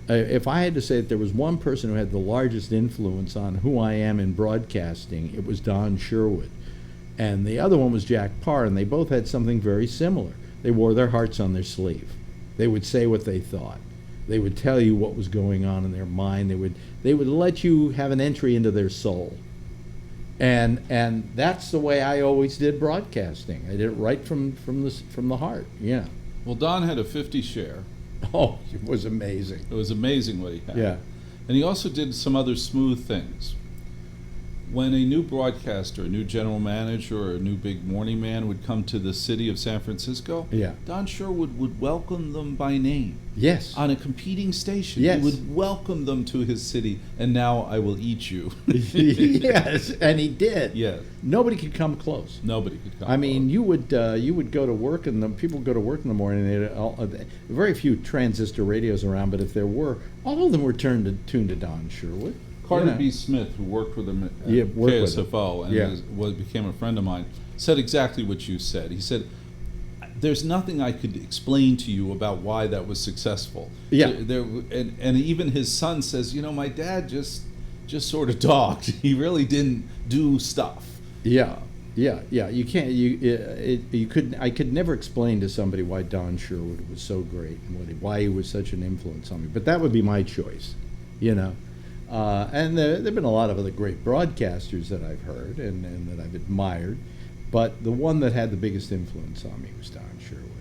If I had to say that there was one person who had the largest influence on who I am in broadcasting, it was Don Sherwood. And the other one was Jack Parr, and they both had something very similar. They wore their hearts on their sleeve. They would say what they thought. They would tell you what was going on in their mind. They would let you have an entry into their soul. And that's the way I always did broadcasting. I did it right from the heart. Yeah. Well, Don had a 50 share. Oh, it was amazing. It was amazing what he had. Yeah. And he also did some other smooth things. When a new broadcaster, a new general manager, or a new big morning man would come to the city of San Francisco, Don Sherwood would welcome them by name. Yes. On a competing station. Yes. He would welcome them to his city, and now I will eat you. Yes, and he did. Yes. Nobody could come close. Nobody could come I mean, close. you would go to work, and the people would go to work in the morning. They had very few transistor radios around, but if there were, all of them were tuned to Don Sherwood. Carter B. Smith, who worked with him at KSFO and became a friend of mine, said exactly what you said. He said, there's nothing I could explain to you about why that was successful. Yeah. And even his son says, my dad just sort of talked. He really didn't do stuff. Yeah. You can't. You couldn't. I could never explain to somebody why Don Sherwood was so great and why he was such an influence on me. But that would be my choice, And there've been a lot of other great broadcasters that I've heard and that I've admired, but the one that had the biggest influence on me was Don Sherwood.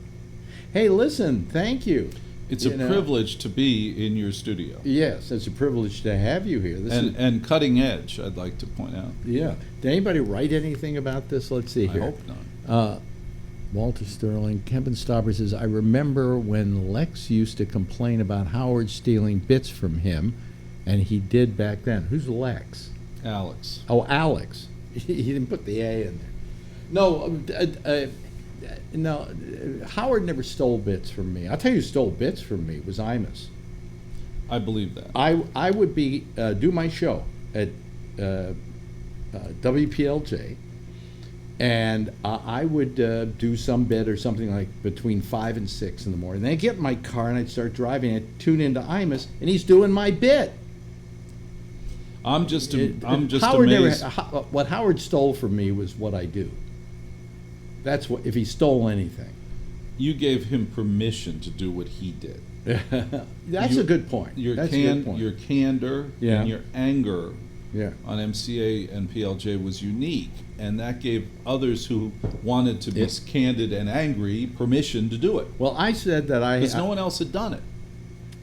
Hey, listen, thank you. It's a privilege to be in your studio. Yes, it's a privilege to have you here. And cutting edge, I'd like to point out. Yeah. Did anybody write anything about this? Let's see here. I hope not. Walter Sterling, Kevin Stauber says, I remember when Lex used to complain about Howard stealing bits from him, and he did back then. Who's Lex? Alex. Oh, Alex. He didn't put the A in there. No, Howard never stole bits from me. I'll tell you who stole bits from me was Imus. I believe that. I would be do my show at WPLJ, and I would do some bit or something like between 5 and 6 in the morning. Then I'd get in my car and I'd start driving. I'd tune into Imus, and he's doing my bit. I'm just Howard amazed. What Howard stole from me was what I do. That's what, if he stole anything. You gave him permission to do what he did. That's a good point. Your That's a good point. Your candor Yeah. and your anger Yeah. on MCA and PLJ was unique, and that gave others who wanted to be candid and angry permission to do it. Well, I said that Because no one else had done it.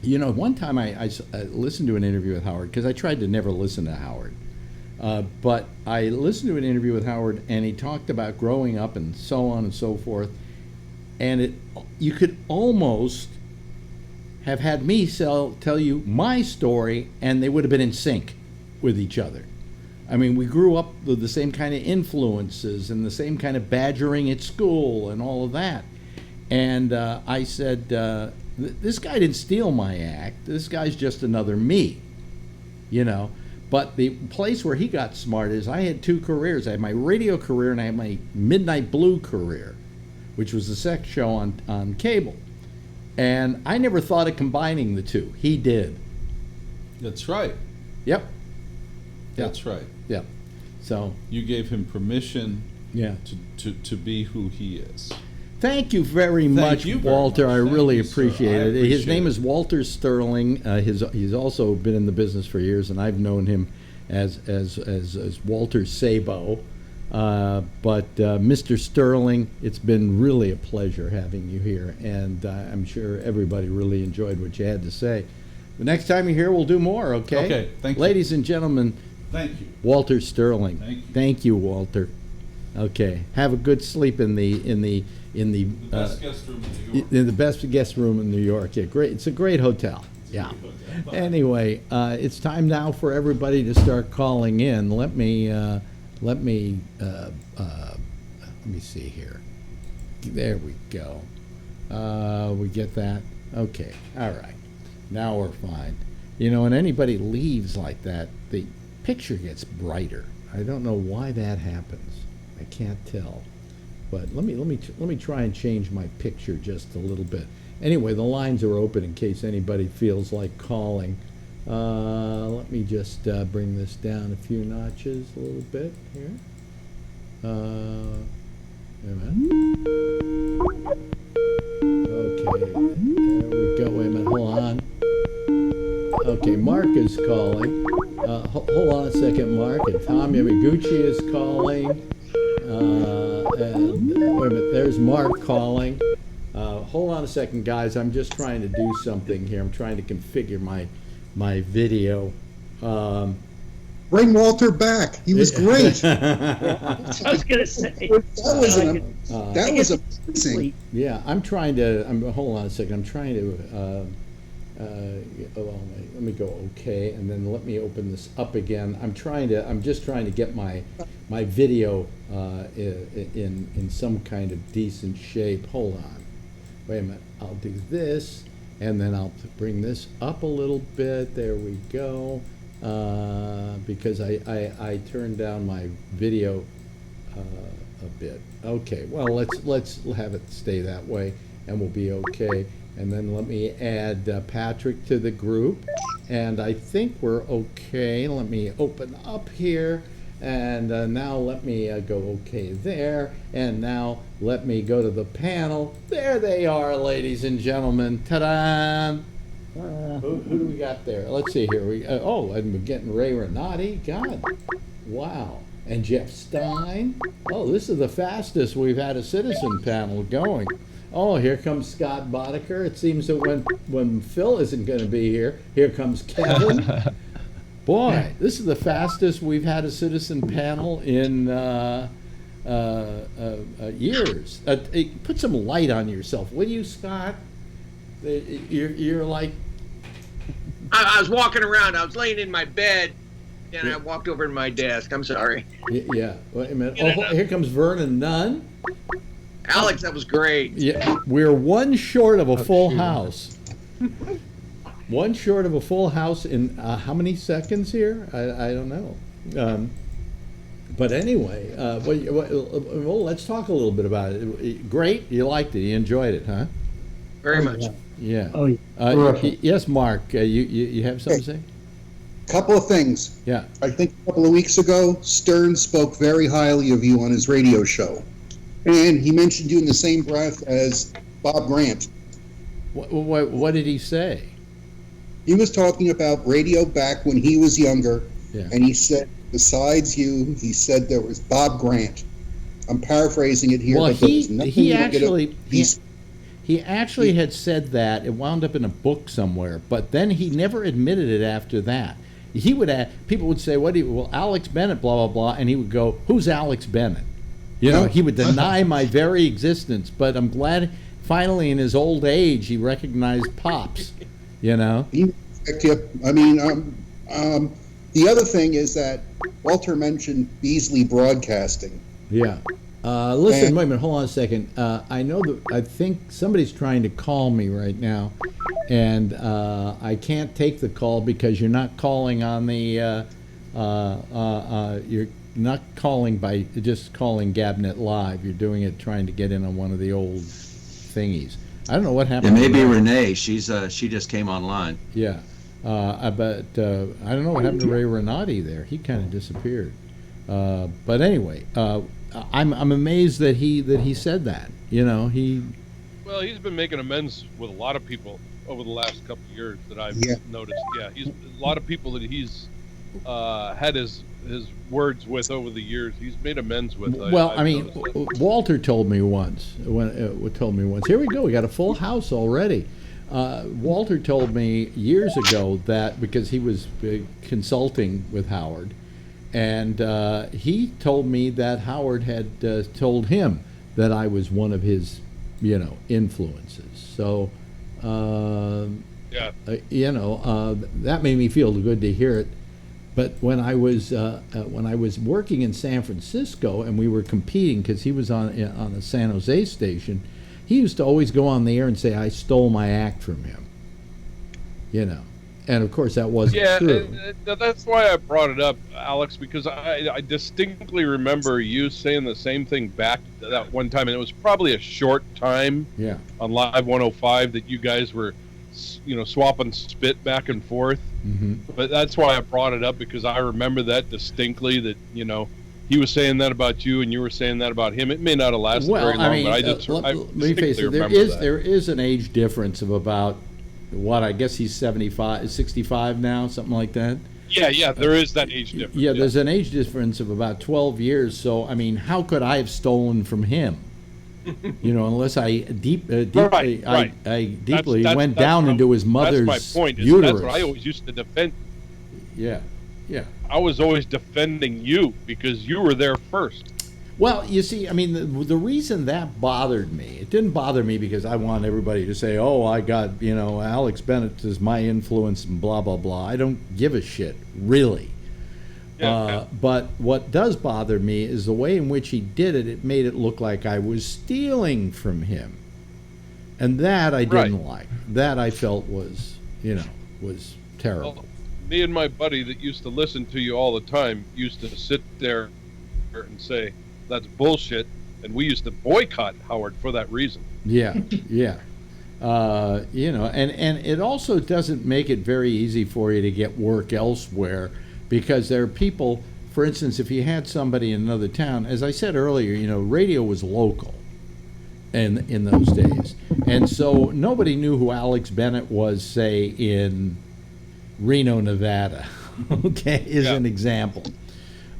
You know, one time I listened to an interview with Howard, because I tried to never listen to Howard. But I listened to an interview with Howard, and he talked about growing up and so on and so forth. And you could almost have had me tell you my story, and they would have been in sync with each other. I mean, we grew up with the same kind of influences and the same kind of badgering at school and all of that. And I said, this guy didn't steal my act. This guy's just another me, you know. But the place where he got smart is I had 2 careers. I had my radio career and I had my Midnight Blue career, which was the sex show on cable. And I never thought of combining the two. He did. That's right. Yep. That's right. Yep. So you gave him permission yeah. to be who he is. Thank you very much, Walter. I really appreciate it. His name is Walter Sterling. He's also been in the business for years, and I've known him as Walter Sabo. But Mr. Sterling, it's been really a pleasure having you here, and I'm sure everybody really enjoyed what you had to say. The next time you're here, we'll do more. Okay. Okay. Thank you, ladies and gentlemen. Thank you, Walter Sterling. Thank you. Thank you, Walter. Okay. Have a good sleep in the best guest room in New York. In the best guest room in New York. Yeah, great. It's a great hotel. Yeah. Anyway, it's time now for everybody to start calling in. Let me see here. There we go. We get that. Okay. All right. Now we're fine. You know, when anybody leaves like that, the picture gets brighter. I don't know why that happens. I can't tell. But let me try and change my picture just a little bit. Anyway, the lines are open in case anybody feels like calling. Let me just bring this down a few notches a little bit here. Wait a minute. Okay, there we go. Wait a minute, hold on. Okay, Mark is calling. Hold on a second, Mark. And Tom Yamaguchi is calling. And wait a minute, there's Mark calling. Hold on a second, guys. I'm just trying to do something here. I'm trying to configure my video. Bring Walter back. He was great. I was going to say. That was amazing. Yeah, hold on a second. I'm trying to. Let me go okay, and then let me open this up again. I'm just trying to get my video in some kind of decent shape. Hold on. Wait a minute. I'll do this, and then I'll bring this up a little bit. There we go. Because I turned down my video a bit. Okay. Well, let's have it stay that way, and we'll be okay. And then let me add Patrick to the group. And I think we're okay. Let me open up here. And now let me go okay there. And now let me go to the panel. There they are, ladies and gentlemen. Ta-da! Who do we got there? Let's see here. I'm getting Ray Renati. God. Wow. And Jeff Stein. Oh, this is the fastest we've had a citizen panel going. Oh, here comes Scott Boddicker. It seems that when Phil isn't going to be here comes Kevin. Boy, this is the fastest we've had a citizen panel in years. Put some light on yourself, will you, Scott? You're like... I was walking around. I was laying in my bed, and I walked over to my desk. I'm sorry. Yeah. Wait a minute. Oh, here comes Vernon Nunn. Alex, that was great. Yeah, we're one short of a full house. One short of a full house in how many seconds here? I don't know. But anyway, well, let's talk a little bit about it. Great, you liked it, you enjoyed it, huh? Very much. Yeah. Oh, yeah. Yes, Mark, you have something to say? Couple of things. Yeah. I think a couple of weeks ago, Stern spoke very highly of you on his radio show. And he mentioned you in the same breath as Bob Grant. What did he say? He was talking about radio back when he was younger, Yeah. and he said, besides you, he said there was Bob Grant. I'm paraphrasing it here, Well, but there was nothing negative. he actually had said that. It wound up in a book somewhere, but then he never admitted it after that. He would people would say, well, Alex Bennett, blah, blah, blah, and he would go, who's Alex Bennett? You know, he would deny my very existence, but I'm glad finally in his old age he recognized Pops, you know? I mean, the other thing is that Walter mentioned Beasley Broadcasting. Yeah. Listen, wait a minute, hold on a second. I think somebody's trying to call me right now, and I can't take the call because you're not calling on the, you're not calling by just calling GabNet Live. You're doing it trying to get in on one of the old thingies. I don't know what happened. It may be Renee. She just came online. Yeah. But I don't know what happened to Ray Renati there. He kind of disappeared. But anyway, I'm amazed that he said that. You know, Well, he's been making amends with a lot of people over the last couple of years that I've noticed. Yeah, he's a lot of people that he's had his words with over the years. He's made amends with. I mean, Walter told me once. Here we go. We got a full house already. Walter told me years ago that because he was consulting with Howard, and he told me that Howard had told him that I was one of his, influences. So, that made me feel good to hear it. But when I was working in San Francisco and we were competing because he was on the San Jose station, he used to always go on the air and say I stole my act from him. And of course that wasn't true. Yeah, that's why I brought it up, Alex, because I distinctly remember you saying the same thing back that one time, and it was probably a short time on Live 105 that you guys were, swapping spit back and forth. Mm-hmm. But that's why I brought it up, because I remember that distinctly, that, he was saying that about you and you were saying that about him. It may not have lasted very long, but let me face it, there is an age difference of about, I guess he's 65 now, something like that. Yeah, there is that age difference. Yeah, there's an age difference of about 12 years, so, I mean, how could I have stolen from him? Unless I deeply went down into his mother's That's my point. Uterus. That's what I always used to defend. Yeah. I was always defending you because you were there first. Well, you see, I mean, the reason that bothered me, it didn't bother me because I want everybody to say, oh, I got, Alex Bennett is my influence and blah, blah, blah. I don't give a shit, really. But what does bother me is the way in which he did it. It made it look like I was stealing from him. And that I didn't like. That I felt was terrible. Well, me and my buddy that used to listen to you all the time used to sit there and say, that's bullshit. And we used to boycott Howard for that reason. Yeah. And it also doesn't make it very easy for you to get work elsewhere. Because there are people, for instance, if you had somebody in another town, as I said earlier, radio was local in those days. And so nobody knew who Alex Bennett was, say, in Reno, Nevada, an example.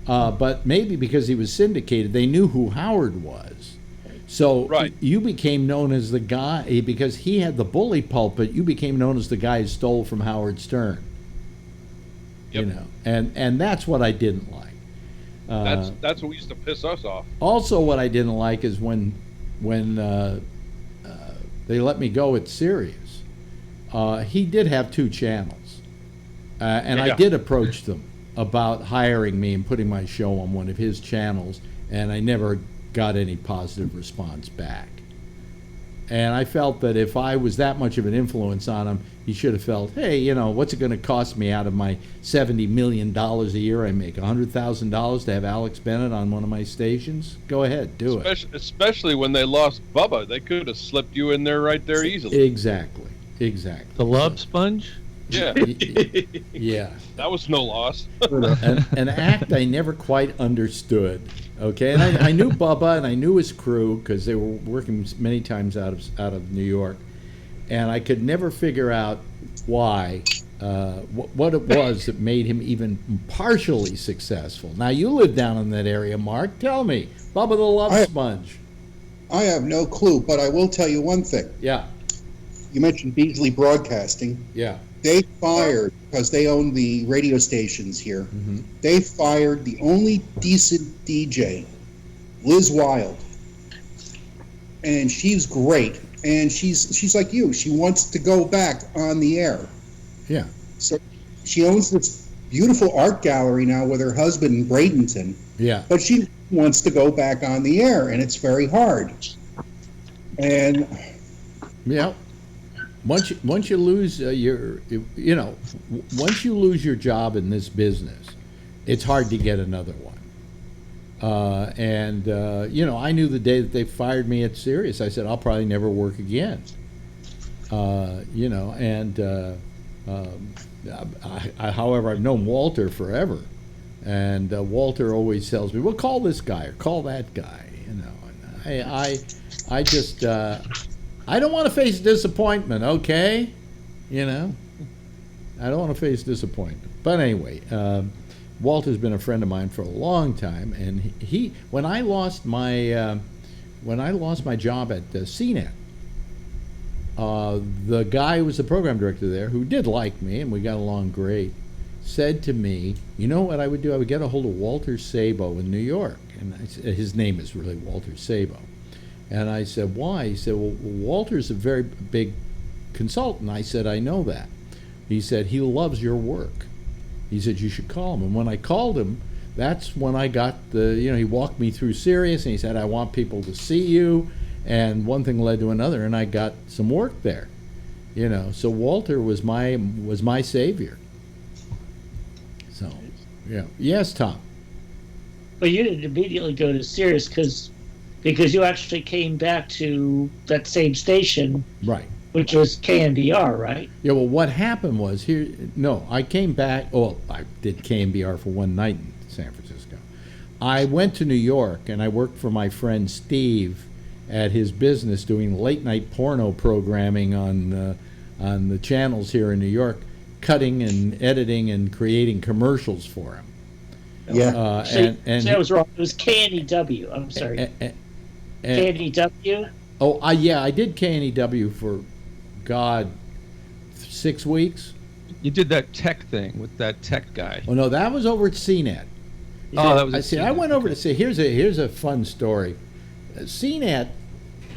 But maybe because he was syndicated, they knew who Howard was. So Right. you became known as the guy, because he had the bully pulpit, you became known as the guy who stole from Howard Stern. Yep. You know, and that's what I didn't like. That's what used to piss us off. Also, what I didn't like is when they let me go at Sirius. He did have 2 channels, and I Yeah. did approach them about hiring me and putting my show on one of his channels, and I never got any positive response back. And I felt that if I was that much of an influence on him, he should have felt, hey, you know, what's it going to cost me out of my $70 million a year I make? $100,000 to have Alex Bennett on one of my stations? Go ahead, do it. Especially when they lost Bubba. They could have slipped you in there right there easily. Exactly. The love sponge? Yeah. Yeah. That was no loss. An act I never quite understood. Okay, and I knew Bubba and I knew his crew because they were working many times out of New York, and I could never figure out why, what it was that made him even partially successful. Now you live down in that area, Mark. Tell me, Bubba the Love Sponge. I have no clue, but I will tell you one thing. Yeah. You mentioned Beasley Broadcasting. Yeah. They fired, because they own the radio stations here, they fired the only decent DJ, Liz Wild. And she's great. And she's like you. She wants to go back on the air. Yeah. So she owns this beautiful art gallery now with her husband in Bradenton. Yeah. But she wants to go back on the air, and it's very hard. And yeah. Once you lose once you lose your job in this business, it's hard to get another one. I knew the day that they fired me at Sirius, I said I'll probably never work again. However, I've known Walter forever, and Walter always tells me, "Well, call this guy or call that guy." You know, and I just. I don't want to face disappointment, okay? You know? I don't want to face disappointment. But anyway, Walter's been a friend of mine for a long time, and when I lost my job at CNET, the guy who was the program director there, who did like me, and we got along great, said to me, you know what I would do? I would get a hold of Walter Sabo in New York. And his name is really Walter Sabo. And I said, why? He said, well, Walter's a very big consultant. I said, I know that. He said, he loves your work. He said, you should call him. And when I called him, that's when I got he walked me through Sirius, and he said, I want people to see you. And one thing led to another, and I got some work there. So Walter was my savior. So, yeah. Yes, Tom. But you didn't immediately go to Sirius because you actually came back to that same station, right? Which was KNBR, right? Yeah. Well, what happened was I came back. Oh, I did KNBR for one night in San Francisco. I went to New York and I worked for my friend Steve at his business doing late night porno programming on the channels here in New York, cutting and editing and creating commercials for him. Yeah. So that was wrong. It was KNEW. I'm sorry. KNEW? Oh, yeah, I did KNEW for, 6 weeks. You did that tech thing with that tech guy. Oh, no, that was over at CNET. Oh, that was at CNET. I went over to see, here's a fun story. CNET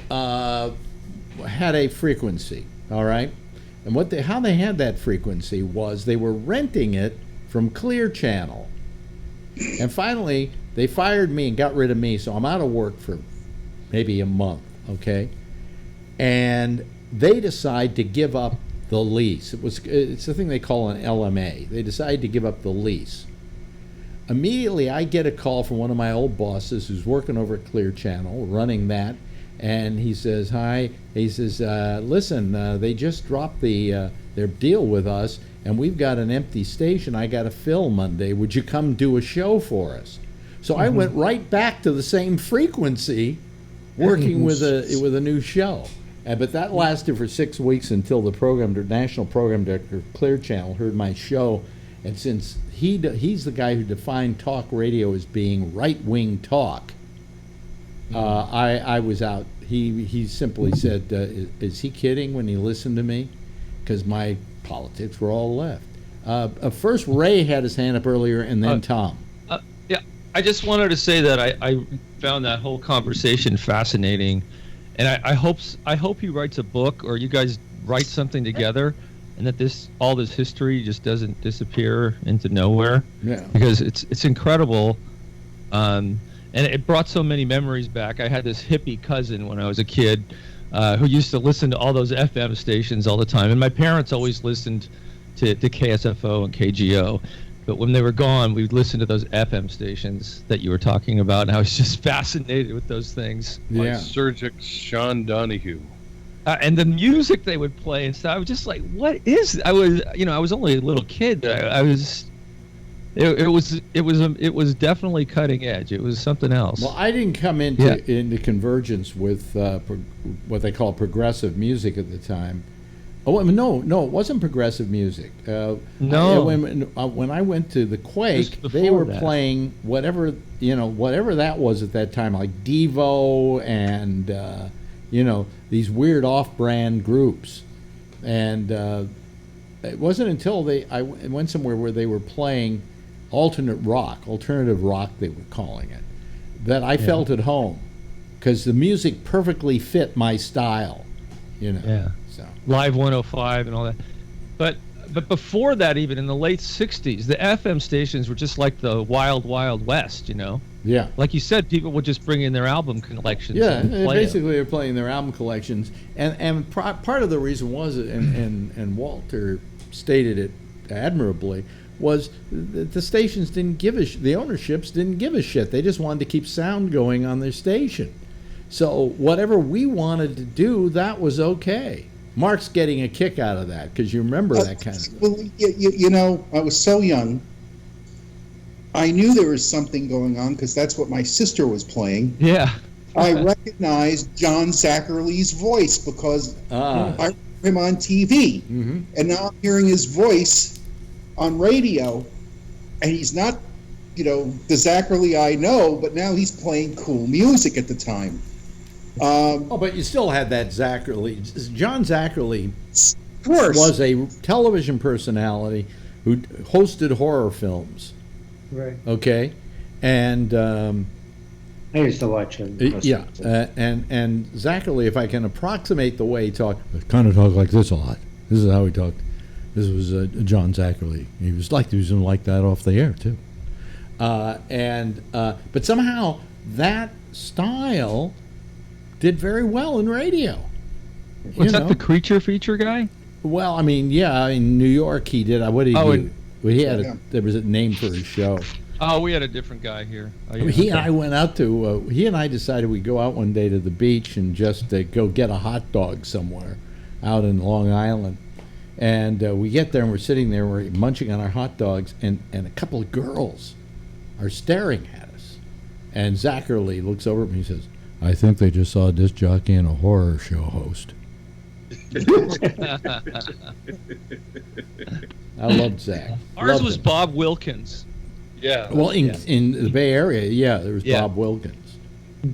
had a frequency, all right? And how they had that frequency was they were renting it from Clear Channel. And finally, they fired me and got rid of me, so I'm out of work for maybe a month, okay? And they decide to give up the lease. It's the thing they call an LMA. They decide to give up the lease. Immediately, I get a call from one of my old bosses who's working over at Clear Channel, running that, and he says, hi. He says, listen, they just dropped their deal with us, and we've got an empty station I got to fill Monday. Would you come do a show for us? So I went right back to the same frequency, working with a new show. But that lasted for 6 weeks until the national program director of Clear Channel heard my show. And since he's the guy who defined talk radio as being right-wing talk, I was out. He simply said, "Is he kidding when he listened to me?" Because my politics were all left. First, Ray had his hand up earlier, and then Tom. Yeah, I just wanted to say that I found that whole conversation fascinating, and I hope he writes a book, or you guys write something together, and that all this history just doesn't disappear into nowhere. Yeah. Because it's incredible, and it brought so many memories back. I had this hippie cousin when I was a kid, who used to listen to all those FM stations all the time, and my parents always listened to KSFO and KGO. But when they were gone, we'd listen to those FM stations that you were talking about, and I was just fascinated with those things. Lysergic Sean Donahue. And the music they would play and stuff, I was just like, what is it? I was only a little kid, but it was definitely cutting edge. It was something else. Well, I didn't come into convergence with what they call progressive music at the time. Oh no, it wasn't progressive music. No. When I went to the Quake, they were playing whatever that was at that time, like Devo and these weird off-brand groups. And it wasn't until I went somewhere where they were playing alternative rock, they were calling it, that I felt at home, because the music perfectly fit my style. Yeah. So Live 105 and all that. But before that, even in the late 60s, the FM stations were just like the wild, wild west, Yeah. Like you said, people would just bring in their album collections. Yeah, and play basically they're playing their album collections. And part of the reason was, and Walter stated it admirably, was the stations didn't give the ownerships didn't give a shit. They just wanted to keep sound going on their station. So whatever we wanted to do, that was okay. Mark's getting a kick out of that, because you remember that kind of thing. Well, I was so young. I knew there was something going on because that's what my sister was playing. Yeah. I recognized John Zacharias' voice because I heard him on TV. Mm-hmm. And now I'm hearing his voice on radio, and he's not, the Zachary I know, but now he's playing cool music at the time. But you still had that Zachary. John Zachary of course, was a television personality who hosted horror films. Right. Okay, and I used to watch him. And Zachary, if I can approximate the way he talked, kind of talked like this a lot. This is how he talked. This was John Zachary. He was like that off the air too. But somehow that style did very well in radio. Was that the Creature feature guy? Well, in New York he did. What did he do? There was a name for his show. Oh, we had a different guy here. He and I went out to. He and I decided we'd go out one day to the beach and just go get a hot dog somewhere out in Long Island. And we get there and we're sitting there, we're munching on our hot dogs, and a couple of girls are staring at us. And Zachary looks over at me and says, "I think they just saw a disc jockey and a horror show host." I loved Zach. Ours was Bob Wilkins. Yeah. Well, in the Bay Area, there was Bob Wilkins.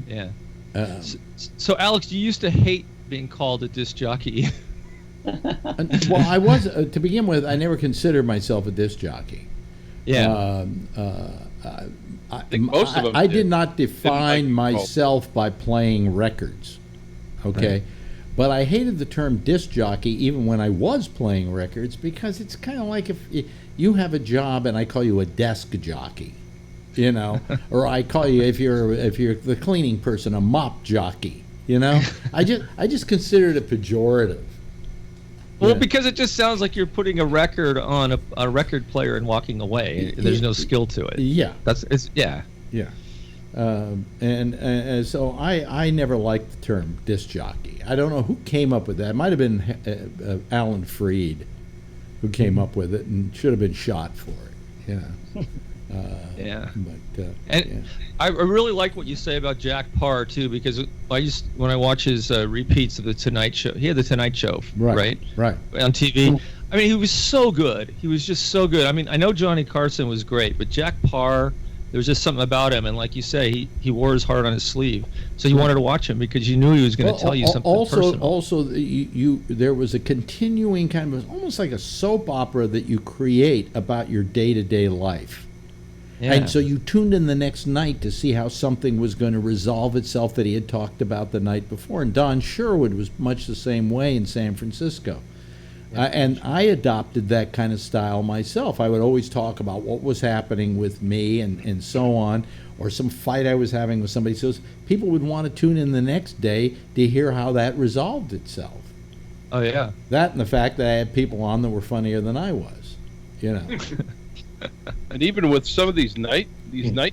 Yeah. So, Alex, you used to hate being called a disc jockey. Well, I was to begin with. I never considered myself a disc jockey. Yeah. I think most of them I did not define myself by playing records. Okay. Right. But I hated the term disc jockey even when I was playing records, because it's kind of like if you have a job and I call you a desk jockey, or I call you, if you're the cleaning person, a mop jockey, I just consider it a pejorative. Well, because it just sounds like you're putting a record on a record player and walking away. There's no skill to it. Yeah. Yeah. And so I never liked the term disc jockey. I don't know who came up with that. It might have been Alan Freed who came up with it and should have been shot for it. Yeah. But I really like what you say about Jack Parr too, because when I watch his repeats of the Tonight Show, he had the Tonight Show, right on TV. He was so good. He was just so good. I know Johnny Carson was great, but Jack Parr There was just something about him, and like you say, he wore his heart on his sleeve. So you wanted to watch him because you knew he was going to tell you something personal. Also, there was a continuing kind of almost like a soap opera that you create about your day-to-day life. Yeah. And so you tuned in the next night to see how something was going to resolve itself that he had talked about the night before. And Don Sherwood was much the same way in San Francisco. And I adopted that kind of style myself. I would always talk about what was happening with me and so on, or some fight I was having with somebody. So people would want to tune in the next day to hear how that resolved itself. Oh, yeah. That and the fact that I had people on that were funnier than I was, you know. And even with some of these night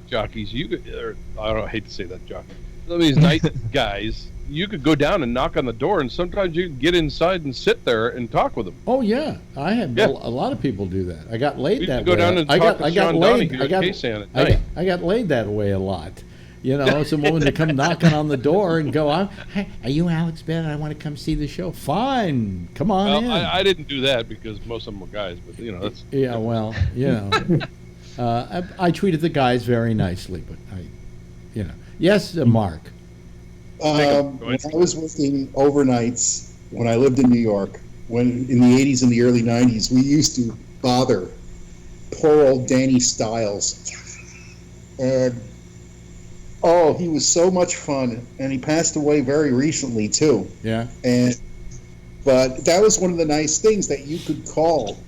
jockeys, I hate to say that jockey. Some of these night guys, you could go down and knock on the door, and sometimes you could get inside and sit there and talk with them. Oh yeah, I had a lot of people do that. I got laid that way. Go down and talk to Sean Donahue at KSAN at night. I got laid that way a lot. You know, some woman to come knocking on the door and go, "Hey, are you Alex Bennett? I want to come see the show." Fine, come on in. I didn't do that because most of them were guys, but you know that's. Yeah, well, you know, I treated the guys very nicely, but yes, Mark. When I was working overnights when I lived in New York, when in the 80s and the early 90s, we used to bother poor old Danny Stiles. And, he was so much fun. And he passed away very recently, too. Yeah. But that was one of the nice things that you could call.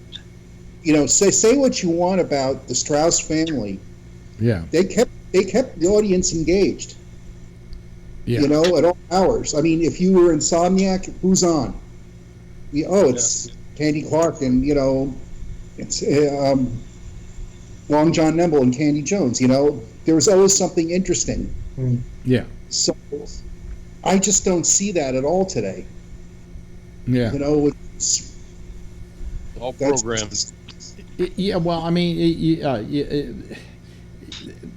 You know, say what you want about the Strauss family. Yeah. They kept the audience engaged. Yeah. You know, at all hours. I mean, if you were Insomniac, who's on? It's Candy Clark and, it's Long John Nemble and Candy Jones. You know, there was always something interesting. Yeah. So I just don't see that at all today. Yeah. You know, all programs. Yeah, well, I mean,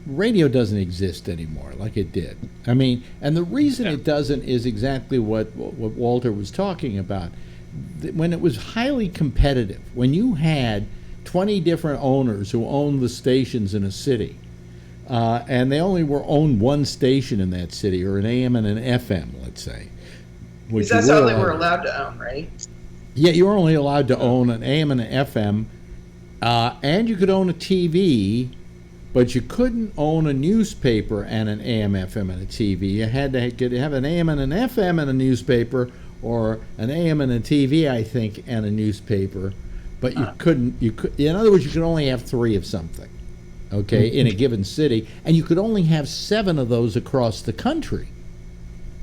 radio doesn't exist anymore like it did. I mean, and the reason it doesn't is exactly what Walter was talking about. When it was highly competitive, when you had 20 different owners who owned the stations in a city, and they only owned one station in that city, or an AM and an FM, let's say. Because that's all they were allowed to own, right? Yeah, you were only allowed to own an AM and an FM, and you could own a TV, but you couldn't own a newspaper and an AM, FM, and a TV. You had to have an AM and an FM and a newspaper, or an AM and a TV, I think, and a newspaper. But you couldn't. In other words, you could only have 3 of something, okay, in a given city, and you could only have 7 of those across the country.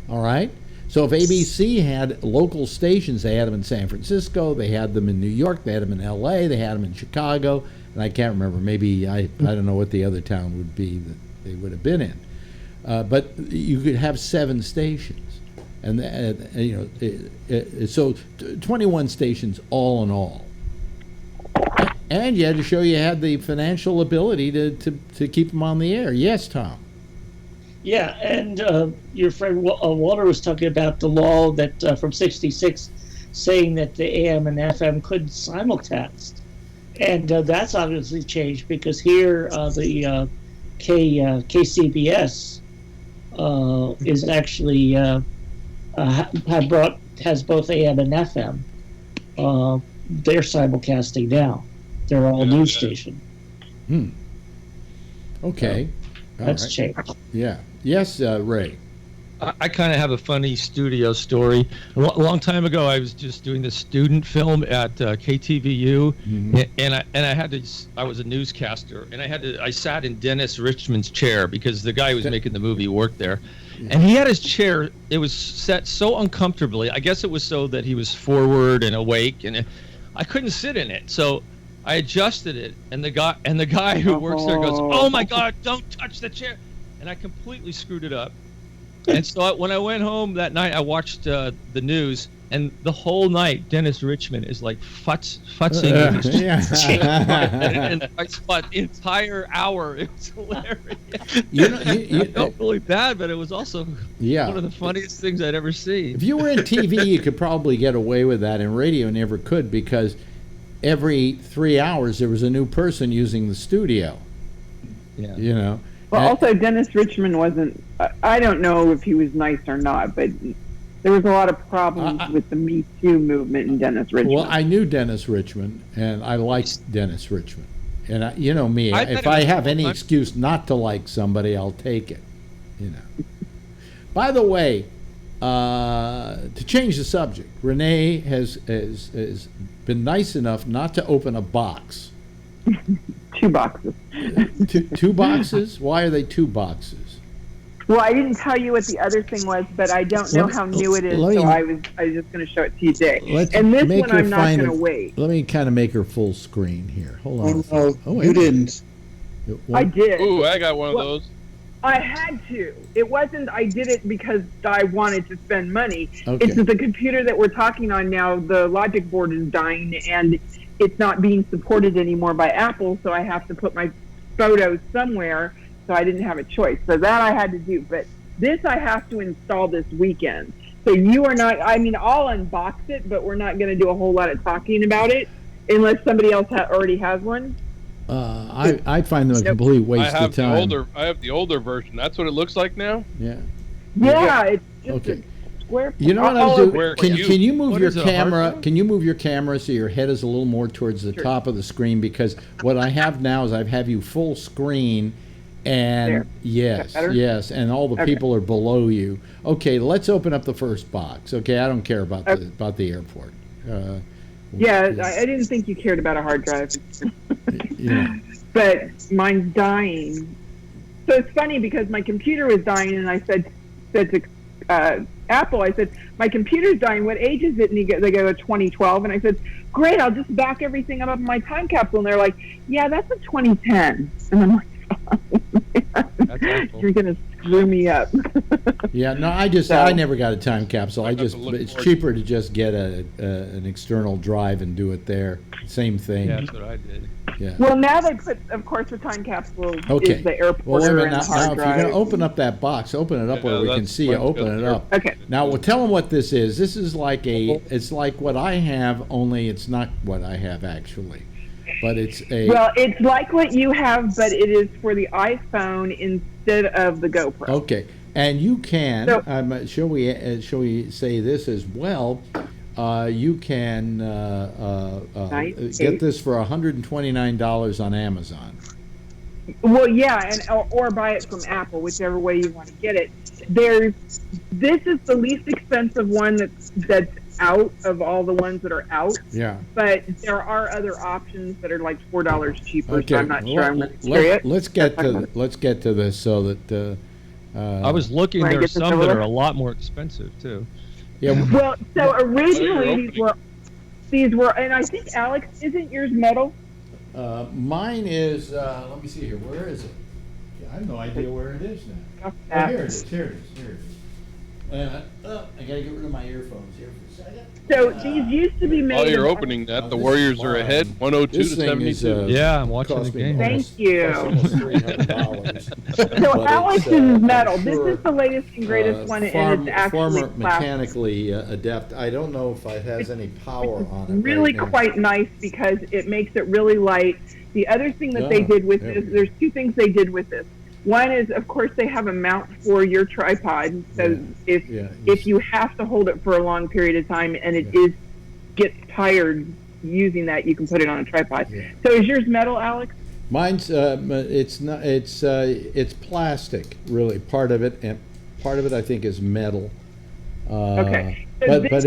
All right. So if ABC had local stations, they had them in San Francisco, they had them in New York, they had them in LA, they had them in Chicago, and I can't remember. Maybe I don't know what the other town would be that they would have been in. But you could have 7 stations, and so 21 stations all in all. And you had to show you had the financial ability to keep them on the air. Yes, Tom. Yeah, and your friend Walter was talking about the law that from '66, saying that the AM and FM couldn't simulcast, and that's obviously changed because here the KCBS is actually has both AM and FM. They're simulcasting now. They're all news station. Okay. That's changed. Yeah. Yes, Ray. I kind of have a funny studio story. A long time ago, I was just doing this student film at KTVU, and I was a newscaster, and I sat in Dennis Richmond's chair because the guy who was making the movie worked there, and he had his chair. It was set so uncomfortably. I guess it was so that he was forward and awake, and I couldn't sit in it. So I adjusted it, and the guy who works there goes, "Oh my God, don't touch the chair!" And I completely screwed it up. And so when I went home that night, I watched the news, and the whole night, Dennis Richmond is like futzing in his chair. And I spot the entire hour. It was hilarious. I felt really bad, but it was also one of the funniest things I'd ever seen. If you were in TV, you could probably get away with that. In radio, never could, because every 3 hours there was a new person using the studio. Yeah. You know. Well, also Dennis Richmond wasn't. I don't know if he was nice or not, but there was a lot of problems with the Me Too movement in Dennis Richmond. Well, I knew Dennis Richmond, and I liked Dennis Richmond. And you know me, if I have any excuse not to like somebody, I'll take it. You know. By the way, to change the subject, Renee has been nice enough not to open a box. 2 boxes. Two boxes? Why are they 2 boxes? Well, I didn't tell you what the other thing was, but I don't know how new it is, so I was just going to show it to you today. And this one I'm not going to wait. Let me kind of make her full screen here. Hold on. Oh, you didn't. I did. Ooh, I got one of those. I had to. It wasn't I did it because I wanted to spend money. Okay. It's that the computer that we're talking on now, the logic board is dying, and it's not being supported anymore by Apple, so I have to put my photos somewhere, so I didn't have a choice. So that I had to do. But this I have to install this weekend. So you are not, I mean, I'll unbox it, but we're not going to do a whole lot of talking about it unless somebody else already has one. I find them a complete waste of time. I have the older version. That's what it looks like now? Yeah. Yeah, it's just a square. You know what I'll do? Can you move What your is it, a camera? hard Can you move your camera so your head is a little more towards the top of the screen? Because what I have now is I have you full screen, and There. yes, and all the people are below you. Okay, let's open up the first box. Okay, I don't care about the airport. Yeah, I didn't think you cared about a hard drive. Yeah. But mine's dying. So it's funny because my computer was dying, and I said to Apple, I said, my computer's dying. What age is it? And they go 2012. And I said, great, I'll just back everything up in my time capsule. And they're like, yeah, that's a 2010. And I'm like, you're going to screw me up. Yeah, no, I never got a time capsule. It's cheaper to just get an external drive and do it there. Same thing. Yeah, that's what I did. Yeah. Well, now they put, of course, the time capsule is the airport and the hard now, if drive. you're going to open up that box, open it up where we can see you. Open it up. Okay. Now, we'll tell them what this is. This is like it's like what I have, only it's not what I have actually. But it's Well, it's like what you have, but it is for the iPhone instead of the GoPro. Okay. And you can, shall we say this as well? You can get this for $129 on Amazon. Well, yeah, or buy it from Apple, whichever way you want to get it. This is the least expensive one that's out of all the ones that are out. Yeah. But there are other options that are like $4 cheaper. Okay. So I'm not sure I'm going to carry it. Let's get to this so that. I was looking. There are some that are a lot more expensive too. Yeah. Well, so originally these were, and I think Alex, isn't yours metal? Mine is. Let me see here. Where is it? I have no idea where it is now. Oh, here it is. Here it is. Here it is. I gotta get rid of my earphones here for a second. So these used to be made. While you're opening that, the Warriors are ahead, 102 to 72. Yeah, I'm watching the game. Thank you. $300. So Alex is metal. This is the latest and greatest one, and it's actually former mechanically adept. I don't know if it has any power on it. Really quite nice because it makes it really light. The other thing that they did with this, there's 2 things they did with this. One is, of course, they have a mount for your tripod. So if you have to hold it for a long period of time and it gets tired using that, you can put it on a tripod. Yeah. So is yours metal, Alex? Mine's it's not. It's plastic, really. Part of it, and part of it I think is metal. Okay. So but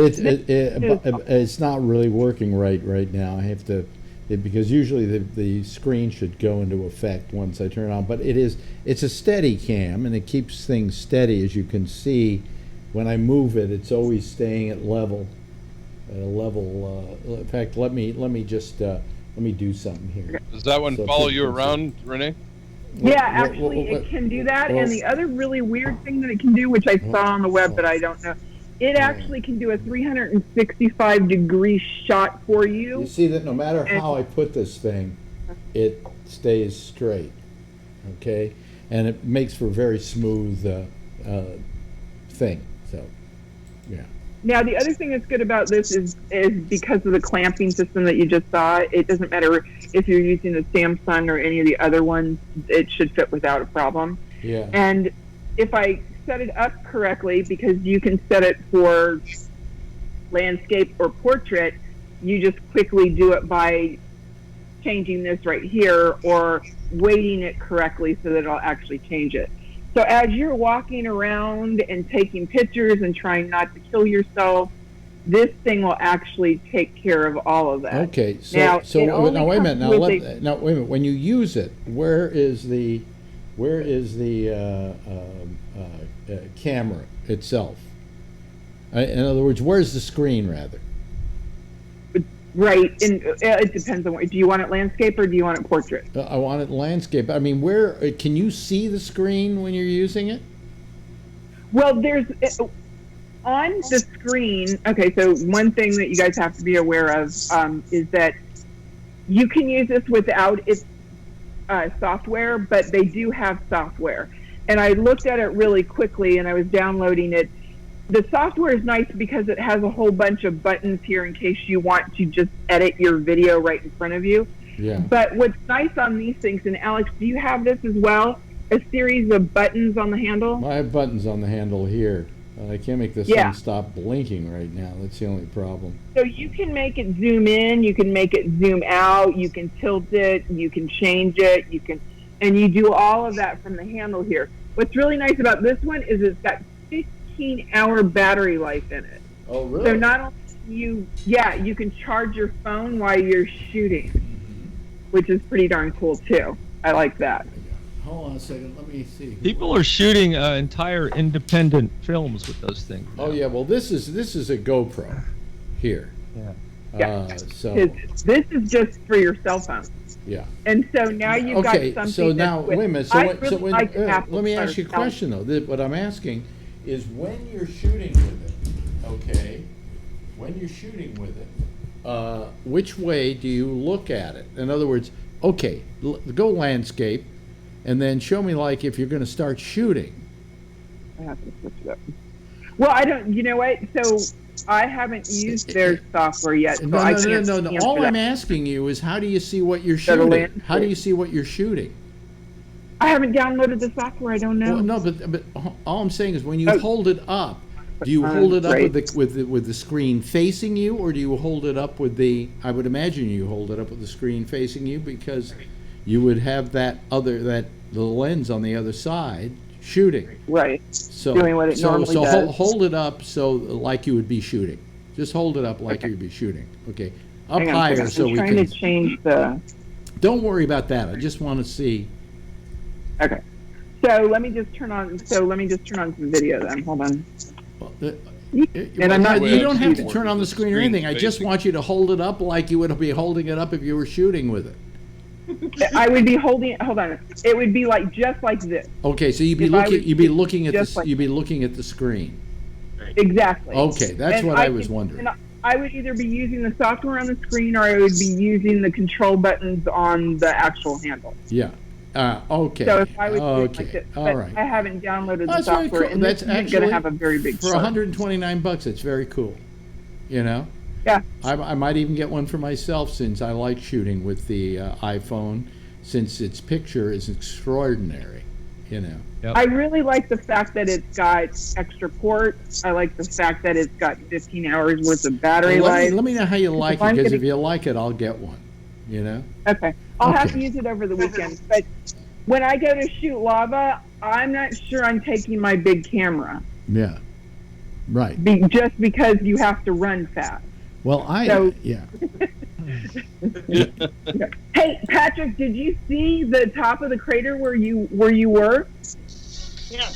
it's not really working right now. I have to. Because usually the screen should go into effect once I turn it on, but it's a steady cam and it keeps things steady. As you can see, when I move it, it's always staying at a level. In fact, let me do something here. Does that one follow you around, Renee? Yeah, actually, it can do that. And the other really weird thing that it can do, which I saw on the web, but I don't know. It actually can do a 365-degree shot for you. You see that no matter how I put this thing, it stays straight, okay? And it makes for a very smooth thing, so, yeah. Now, the other thing that's good about this is because of the clamping system that you just saw, it doesn't matter if you're using the Samsung or any of the other ones, it should fit without a problem. Yeah. And if I set it up correctly, because you can set it for landscape or portrait, you just quickly do it by changing this right here or weighting it correctly so that it'll actually change it. So as you're walking around and taking pictures and trying not to kill yourself, this thing will actually take care of all of that. Okay, so now wait a minute. Now wait a minute. When you use it, where is the camera itself? In other words, where's the screen rather? Right, and it depends on what. Do you want it landscape or do you want it portrait? I want it landscape. I mean, where can you see the screen when you're using it? Well, there's on the screen. Okay, so one thing that you guys have to be aware of is that you can use this without its software, but they do have software. And I looked at it really quickly, and I was downloading it. The software is nice because it has a whole bunch of buttons here in case you want to just edit your video right in front of you. Yeah. But what's nice on these things, and Alex, do you have this as well? A series of buttons on the handle? I have buttons on the handle here. I can't make this thing stop blinking right now. That's the only problem. So you can make it zoom in, you can make it zoom out, you can tilt it, you can change it, and you do all of that from the handle here. What's really nice about this one is it's got 15-hour battery life in it. Oh, really? So not only you can charge your phone while you're shooting, which is pretty darn cool too. I like that. Hold on a second. Let me see. People are shooting entire independent films with those things. Oh yeah. Well, this is a GoPro here. Yeah. So this is just for your cell phone. Yeah. And so now you've got something. So now wait a minute. Let me ask you a question though. What I'm asking is when you're shooting with it, okay? When you're shooting with it, which way do you look at it? In other words, okay, go landscape, and then show me like if you're going to start shooting. I have to switch it up. Well, I don't. You know what? So I haven't used their software yet. So No. All I'm that. asking you is how do you see what you're shooting? How do you see what you're shooting? I haven't downloaded the software. I don't know. Well, no, but all I'm saying is when you hold it up, do you hold it up with the screen facing you, or do you hold it up with the? I would imagine you hold it up with the screen facing you because you would have the lens on the other side shooting. Right. So doing what it normally does. Hold it up so like you would be shooting. Just hold it up like you'd be shooting. Okay. Up higher so we can. I'm trying to change the. Don't worry about that. I just want to see. Okay. So let me just turn on some video then. Hold on. You don't have to turn on the screen or anything. I just want you to hold it up like you would be holding it up if you were shooting with it. I would be holding it. Hold on. It would be just like this. Okay, so you'd be looking at the screen. Exactly. Okay, that's what I was wondering. I would either be using the software on the screen or I would be using the control buttons on the actual handle. Yeah. Okay. So if I would like this, all right. I haven't downloaded That's the software, very cool. and That's this actually is going to have a very big for $129. It's very cool. You know. Yeah. I might even get one for myself since I like shooting with the iPhone, since its picture is extraordinary. You know. Yep. I really like the fact that it's got extra ports. I like the fact that it's got 15 hours worth of battery life. Let me know how you like it, because if you like it, I'll get one. You know. Okay. I'll have to use it over the weekend. But when I go to shoot lava, I'm not sure I'm taking my big camera. Yeah. Right. Just because you have to run fast. Well, yeah. Hey, Patrick, did you see the top of the crater where you were? Yeah.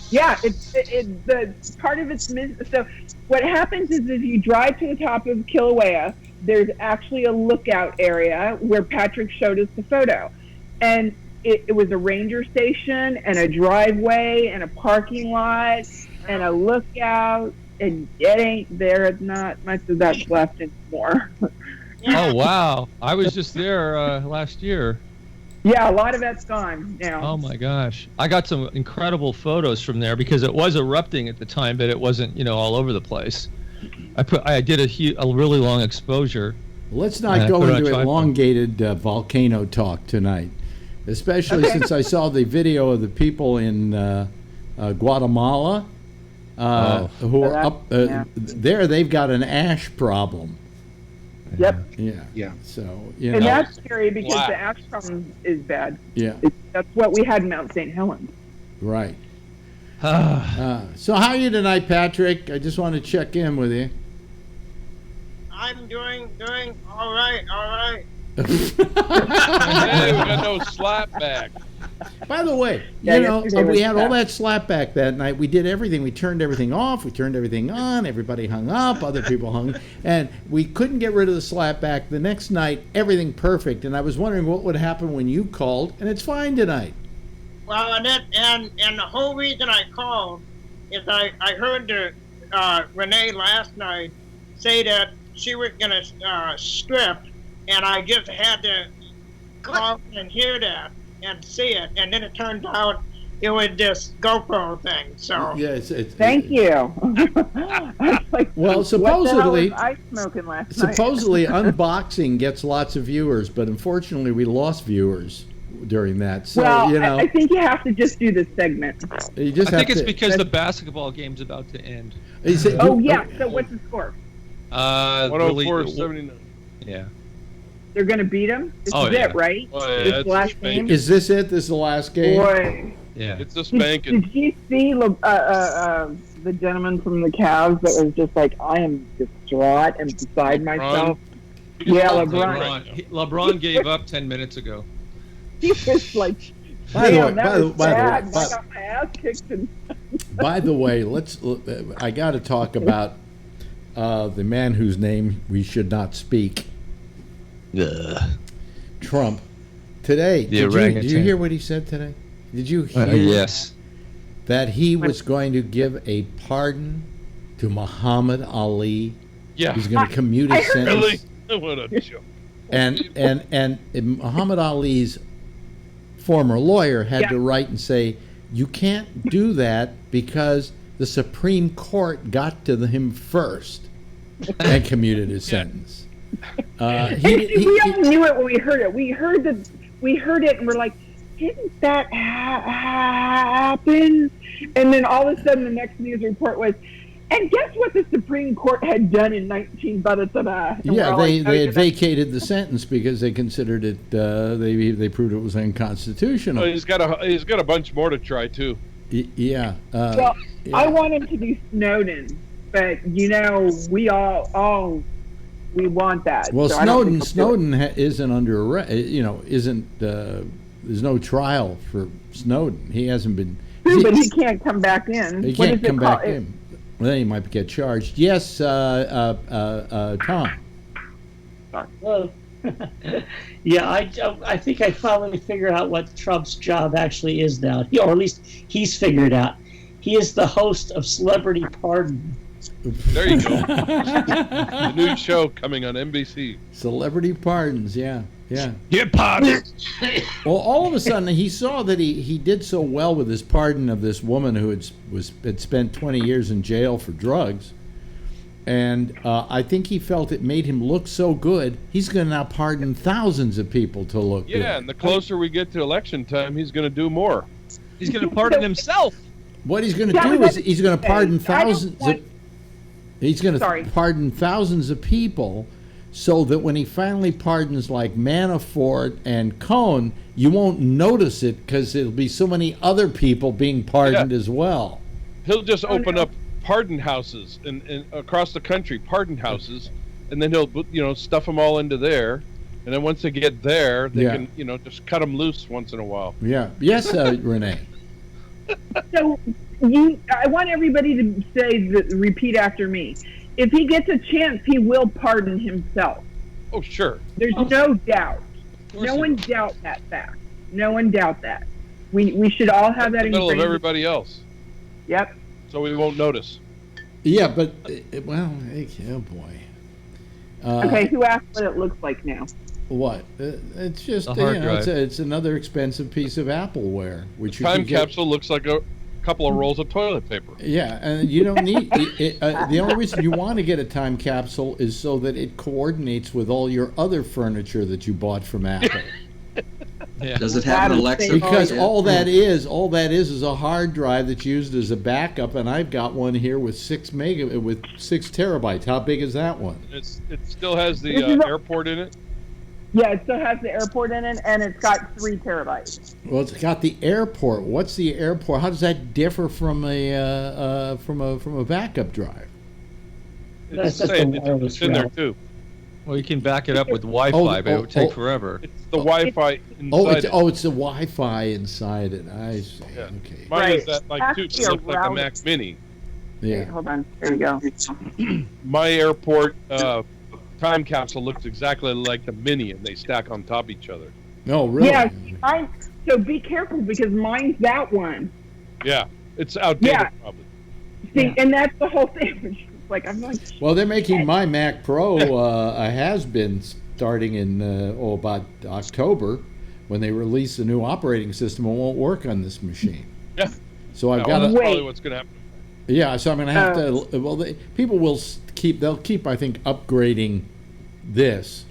Yeah, the part of it's so what happens is if you drive to the top of Kilauea, there's actually a lookout area where Patrick showed us the photo. And it was a ranger station and a driveway and a parking lot and a lookout, and there's not much of that left anymore. Oh, wow. I was just there last year. Yeah, a lot of that's gone now. Oh my gosh. I got some incredible photos from there because it was erupting at the time, but it wasn't, all over the place. I did a really long exposure. Let's not go into elongated volcano talk tonight, especially since I saw the video of the people in Guatemala who are up there. They've got an ash problem. Yep. Yeah. So and that's scary because the ash problem is bad. Yeah. That's what we had in Mount St. Helens. Right. So how are you tonight, Patrick? I just want to check in with you. I'm doing all right. Hey, we got no slapback. By the way, we had all that slapback that night. We did everything. We turned everything off. We turned everything on. Everybody hung up. Other people hung. And we couldn't get rid of the slapback. The next night, everything perfect. And I was wondering what would happen when you called, and it's fine tonight. Well, and the whole reason I called is I heard Renee last night say that she was going to strip, and I just had to call and hear that and see it, and then it turned out it was this GoPro thing. So thank you. Well, supposedly, what the hell was I smoking last night? Supposedly, unboxing gets lots of viewers, but unfortunately, we lost viewers during that. So I think you have to just do this segment. You just I think it's because the basketball game's about to end. So what's the score? 104-79. Yeah. They're going to beat them? This is it, right? This last game? Is this it? This is the last game? Boy. Yeah. It's a spanking. Did you see the gentleman from the Cavs that was just like, I am distraught and beside myself? Yeah, LeBron. LeBron gave up 10 minutes ago. He was like, by the way, I got my ass kicked. By the way, I got to talk about the man whose name we should not speak. Trump. Today, did you hear what he said today? Did you hear yes. that he was going to give a pardon to Muhammad Ali? Yeah. He's going to commute his sentence. Really? What a joke. And Muhammad Ali's former lawyer had to write and say, you can't do that because the Supreme Court got to him first and commuted his sentence. We all knew it when we heard it. We heard it and we're like, didn't that happen? And then all of a sudden the next news report was, and guess what the Supreme Court had done in 19 Yeah, they had vacated the sentence because they considered it. They proved it was unconstitutional. He's got a bunch more to try too. Yeah. I want him to be Snowden, but we want that. Well, so Snowden isn't under arrest. There's no trial for Snowden. He hasn't been. But he can't come back in. He can't come back in. Well, then he might get charged. Yes, Tom. Hello. Yeah, I think I finally figured out what Trump's job actually is now, or at least he's figured out. He is the host of Celebrity Pardon. There you go. The new show coming on NBC. Celebrity Pardons, yeah. Get pardoned. Well, all of a sudden, he saw that he did so well with his pardon of this woman who had spent 20 years in jail for drugs. And I think he felt it made him look so good, he's going to now pardon thousands of people to look good. Yeah, and the closer we get to election time, he's going to do more. He's going to pardon himself. What he's going to do is he's going to pardon thousands of... He's going to pardon thousands of people so that when he finally pardons like Manafort and Cohn, you won't notice it because there'll be so many other people being pardoned as well. He'll just open up pardon houses in across the country, pardon houses, and then he'll stuff them all into there. And then once they get there, they can just cut them loose once in a while. Yeah. Yes, Renee. So I want everybody to repeat after me. If he gets a chance, he will pardon himself. Oh, sure. There's no doubt. No one doubt that fact. No one doubt that. We should all have that in the middle of everybody else. Yep. So we won't notice. Yeah, but oh boy. Okay, who asked what it looks like now? What? It's just The hard drive. it's another expensive piece of Appleware, which you Time can get. capsule looks like a couple of rolls of toilet paper. Yeah, and you don't need the only reason you want to get a time capsule is so that it coordinates with all your other furniture that you bought from Apple. Yeah. Does it have an Alexa? Because Yeah. all that is a hard drive that's used as a backup, and I've got one here with 6 terabytes. How big is that one? It still has the airport in it. Yeah, it still has the airport in it, and it's got 3 terabytes. Well, it's got the airport. What's the airport? How does that differ from a backup drive? That's just a wireless It's in there route. too. Well, you can back it up with Wi-Fi, but it would take forever. It's the Wi-Fi inside it. It's the Wi-Fi inside it. I see. Yeah. Okay. Mine is that like too. Actually, It looks like a router. Mac Mini. Wait, Yeah. hold on. There you go. My airport time capsule looks exactly like the Mini, and they stack on top of each other. No, really. Yeah, so be careful because mine's that one. Yeah, it's outdated Yeah. probably. See, and that's the whole thing. I'm like, Well, they're making my Mac Pro a has-been starting in about October when they release the new operating system. It won't work on this machine. Yeah. So I've Yeah, got well, to. that's probably what's going to happen. Yeah, so I'm going to have to. Well, people will they'll keep, I think, upgrading this,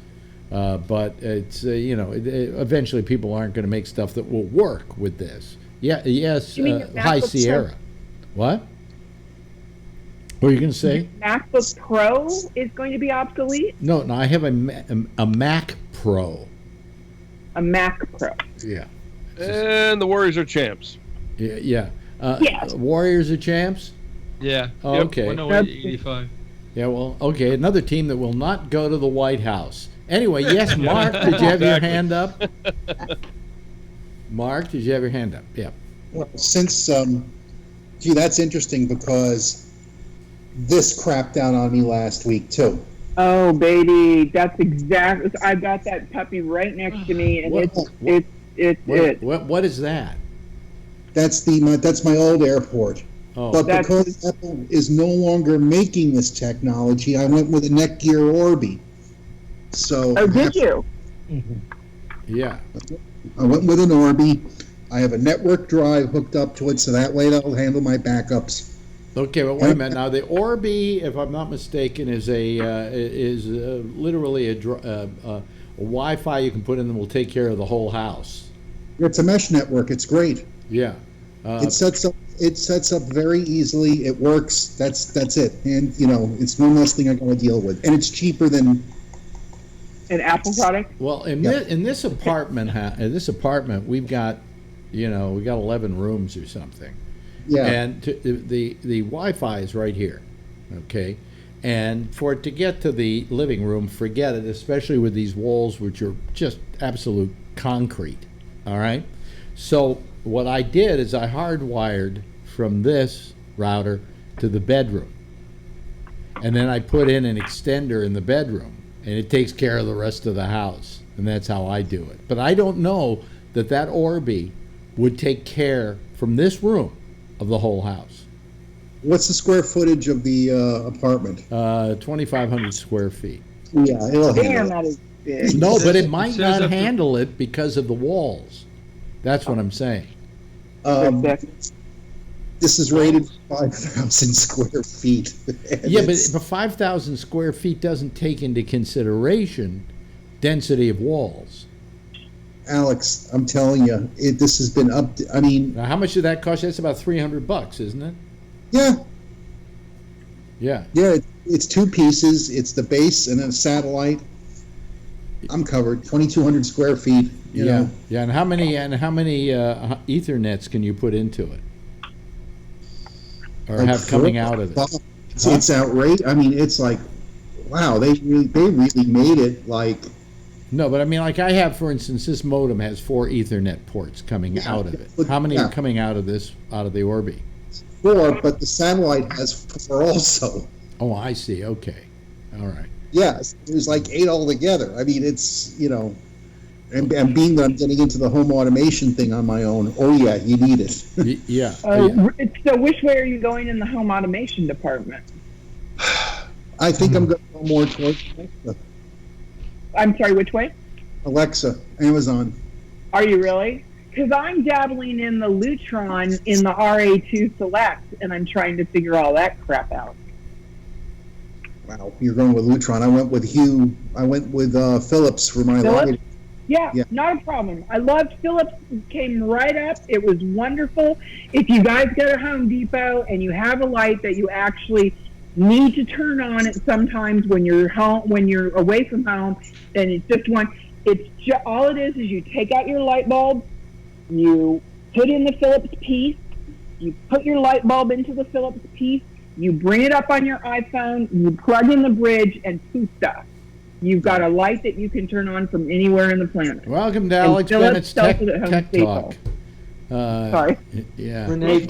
but it's eventually people aren't going to make stuff that will work with this. Yeah, yes, You mean the High MacBook Sierra. What? What are you going to say? MacBook Pro is going to be obsolete? No, I have a Mac Pro. A Mac Pro. Yeah. And the Warriors are champs. Yeah. Yes. Warriors are champs? Yeah. Oh, Yep. okay. 108.85. Yeah, well, okay. Another team that will not go to the White House. Anyway, yes, Mark, did you have your hand up? Mark, did you have your hand up? Yeah. Well, since, that's interesting because this crapped down on me last week, too. Oh, baby. That's exactly. I got that puppy right next to me, and What is that? That's my old airport. Oh. But because Apple is no longer making this technology, I went with a Netgear Orbi. So Oh, did you? Yeah. I went with an Orbi. I have a network drive hooked up to it, so that way that'll handle my backups. Okay, but wait a minute. Now the Orbi, if I'm not mistaken, is literally a Wi-Fi you can put in that will take care of the whole house. It's a mesh network. It's great. Yeah. It sets up very easily. It works. That's it. And it's one less thing I got to deal with, and it's cheaper than an Apple product. Well, in this apartment, we've got, we got 11 rooms or something. Yeah. And the Wi-Fi is right here, okay? And for it to get to the living room, forget it, especially with these walls, which are just absolute concrete, all right? So what I did is I hardwired from this router to the bedroom. And then I put in an extender in the bedroom, and it takes care of the rest of the house. And that's how I do it. But I don't know that Orbi would take care from this room of the whole house. What's the square footage of the apartment? 2,500 square feet. Yeah, it'll handle Damn, it. that is big. No, but it might not handle it because of the walls. That's what I'm saying. This is rated 5,000 square feet. Yeah, but 5,000 square feet doesn't take into consideration density of walls. Alex, I'm telling you, this has been up. Now, how much did that cost? That's about $300, isn't it? Yeah. Yeah. Yeah, it's 2 pieces. It's the base and then a satellite. I'm covered. 2,200 square feet. You know. Yeah. And how many Ethernets can you put into it, or have coming out of it? It's outrageous. It's like, wow, they really made it like. No, but like I have, for instance, this modem has 4 Ethernet ports coming out of it. How many are coming out of the Orbi? 4, but the satellite has 4 also. Oh, I see. Okay. All right. Yes, there's like 8 altogether. It's, and being that I'm getting into the home automation thing on my own, you need it. Yeah. So which way are you going in the home automation department? I think I'm going to go more towards Alexa. I'm sorry, which way? Alexa, Amazon. Are you really? Because I'm dabbling in the Lutron in the RA2 Select, and I'm trying to figure all that crap out. Wow, you're going with Lutron. I went with Hue. I went with Philips for my Philips? lighting. Yeah, not a problem. I loved Philips. It came right up. It was wonderful. If you guys go to Home Depot and you have a light that you actually need to turn on it sometimes when you're home, when you're away from home, then it's just one. All it is you take out your light bulb, you put in the Philips piece, you put your light bulb into the Philips piece, you bring it up on your iPhone, you plug in the bridge, and poof-da. You've got a light that you can turn on from anywhere in the planet. Welcome to Alex Bennett's Tech Talk. Sorry. Yeah. Renee.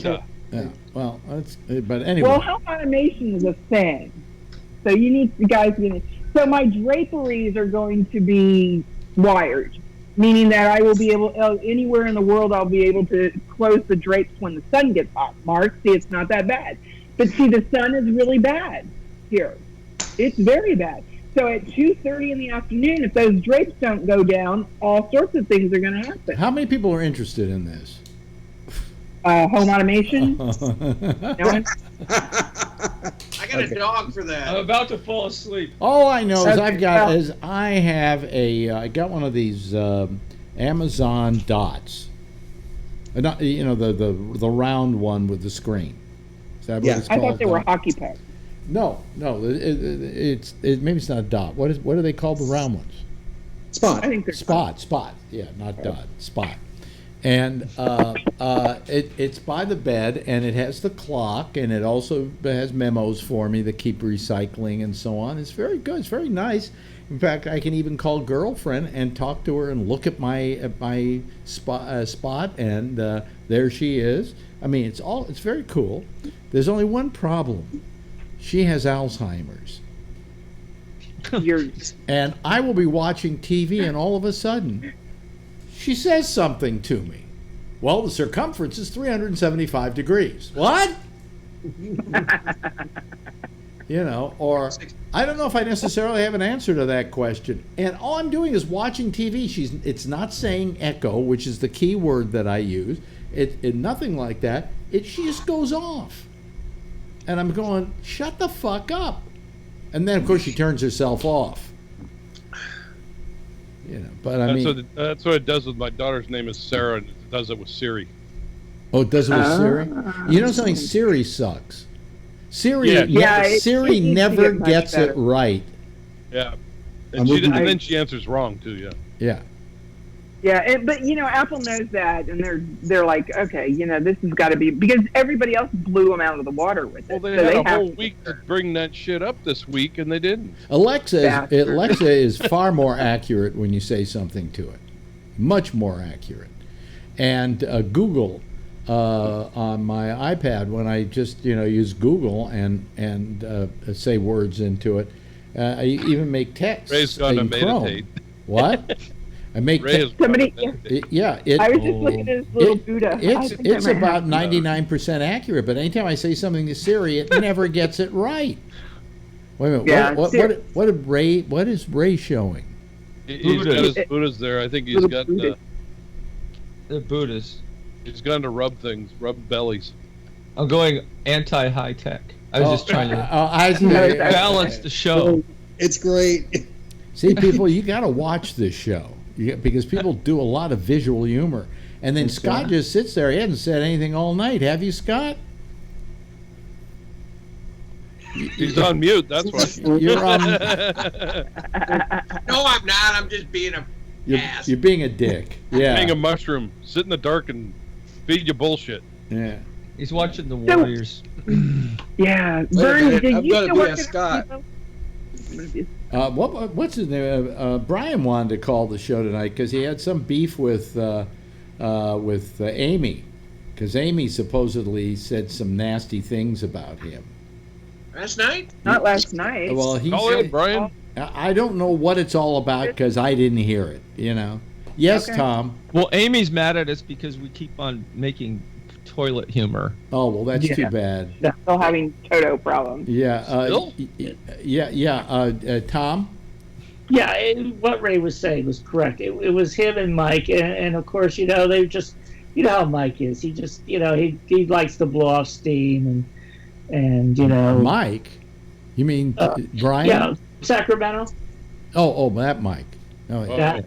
Yeah. Well, but anyway. Well, home automation is a thing. So you need you guys. So my draperies are going to be wired, meaning that I will be able anywhere in the world I'll be able to close the drapes when the sun gets hot. Mark, see, it's not that bad, but see, the sun is really bad here. It's very bad. So at 2:30 in the afternoon, if those drapes don't go down, all sorts of things are going to happen. How many people are interested in this? Home automation. I got a dog for that. I'm about to fall asleep. All I know is I got one of these Amazon dots. Not, the round one with the screen. Is that what it's called? I thought they were hockey pucks. No, it's maybe it's not a dot. What do they call the round ones? Spot. I think they're spot. Yeah, not dot. Spot. And it's by the bed, and it has the clock, and it also has memos for me that keep recycling and so on. It's very good. It's very nice. In fact, I can even call girlfriend and talk to her and look at my spot, and there she is. I mean, it's very cool. There's only one problem. She has Alzheimer's. And I will be watching TV, and all of a sudden, she says something to me. Well, the circumference is 375 degrees. What? Or I don't know if I necessarily have an answer to that question. And all I'm doing is watching TV. It's not saying echo, which is the key word that I use. It nothing like that. She just goes off. And I'm going, shut the fuck up. And then, of course, she turns herself off. But I mean... That's what it does with my daughter's name is Sarah, and it does it with Siri. Oh, it does it with Siri? You know something? Siri sucks. Siri never gets it right. Yeah. And then she answers wrong, too, yeah. Yeah. Yeah, but Apple knows that, and they're like, okay, this has got to be, because everybody else blew them out of the water with it. Well, they had a whole week to bring that shit up this week, and they didn't. Alexa is far more accurate when you say something to it, much more accurate. And Google on my iPad, when I just use Google and say words into it, I even make text. Ray's gonna meditate. What? I make somebody. Yeah, I was just looking at his little Buddha. It's about 99% accurate, but anytime I say something to Siri, it never gets it right. Wait a minute. Yeah, What is Ray showing? He's got his Buddhas there. I think he's got the Buddhas. He's gone to rub bellies. I'm going anti-high tech. I was just trying to balance the show. It's great. See, people, you got to watch this show because people do a lot of visual humor. And then Scott just sits there. He hasn't said anything all night. Have you, Scott? He's on mute. That's why. You're on. No, I'm not. I'm just being a ass. You're being a dick. Yeah. Being a mushroom. Sit in the dark and feed you bullshit. Yeah. He's watching the Warriors. Yeah. Vern, did you still work Scott? What's his name? Brian wanted to call the show tonight because he had some beef with Amy, because Amy supposedly said some nasty things about him. Last night? Not last night. Well, he call said, it, Brian. I don't know what it's all about because I didn't hear it. Yes, okay. Tom. Well, Amy's mad at us because we keep on making toilet humor. Oh, well, that's too bad. They're still having Toto problems. Yeah. Tom? Yeah, what Ray was saying was correct. It was him and Mike, and of course, they just, how Mike is. He just, he likes to blow off steam, and Mike, you mean Brian? Yeah, Sacramento. Oh, that Mike. Oh, yeah.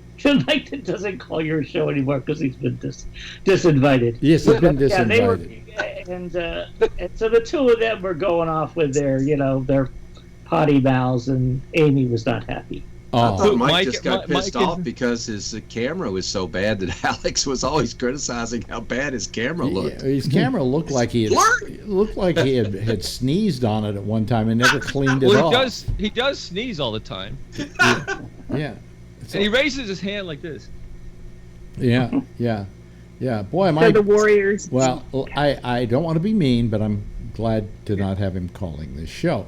Mike doesn't call your show anymore because he's been disinvited. Yes, he's been disinvited. Yeah, they were, and so the two of them were going off with their potty mouths, and Amy was not happy. I thought Mike just got pissed off because his camera was so bad that Alex was always criticizing how bad his camera looked. Yeah, his camera looked like he had sneezed on it at one time and never cleaned it off. He does sneeze all the time. Yeah. And he raises his hand like this. Yeah. Boy, am the Warriors. Well, I don't want to be mean, but I'm glad to not have him calling this show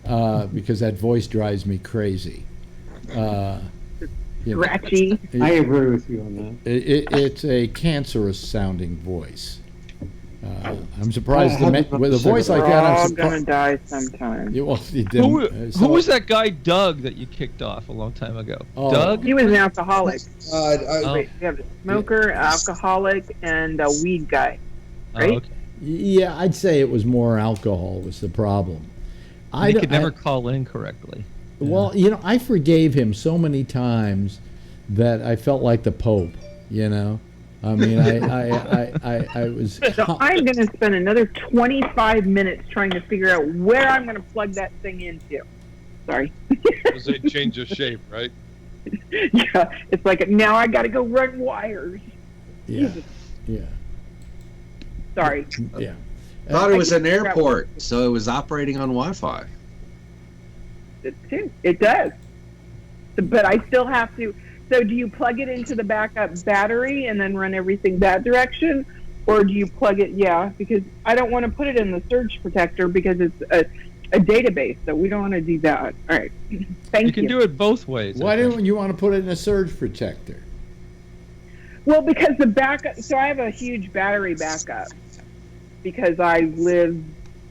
because that voice drives me crazy. Scratchy. I agree with you on that. It's a cancerous sounding voice. I'm surprised with a voice like that. I'm gonna die sometime. Who was that guy Doug that you kicked off a long time ago? Doug? He was an alcoholic. You have a smoker, alcoholic, and a weed guy, right? Okay. Yeah, I'd say it was more alcohol was the problem. He could never call in correctly. Well, I forgave him so many times that I felt like the Pope, I mean, I was... So I'm going to spend another 25 minutes trying to figure out where I'm going to plug that thing into. Sorry. Because they change the shape, right? Yeah, it's like, now I got to go run wires. Yeah. Jesus. Yeah. Sorry. Yeah. Thought it was an airport, so it was operating on Wi-Fi. It does. But I still have to. So do you plug it into the backup battery and then run everything that direction? Or do you plug it? Yeah, because I don't want to put it in the surge protector because it's a database. So we don't want to do that. All right. Thank you. You can do it both ways. Why don't you want to put it in a surge protector? Well, because the backup. So I have a huge battery backup because I live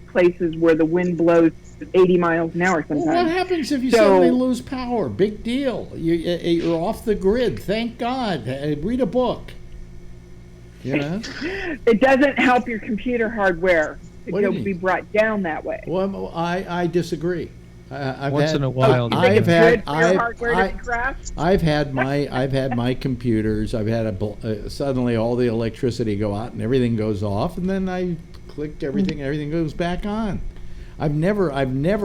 places where the wind blows 80 miles an hour sometimes. Well, what happens if you suddenly lose power? Big deal. You're off the grid. Thank God. Read a book. It doesn't help your computer hardware to be brought down that way. Well, I disagree. Once in a while, I've had my computers. I've had suddenly all the electricity go out and everything goes off, and then I click everything. Everything goes back on. I've never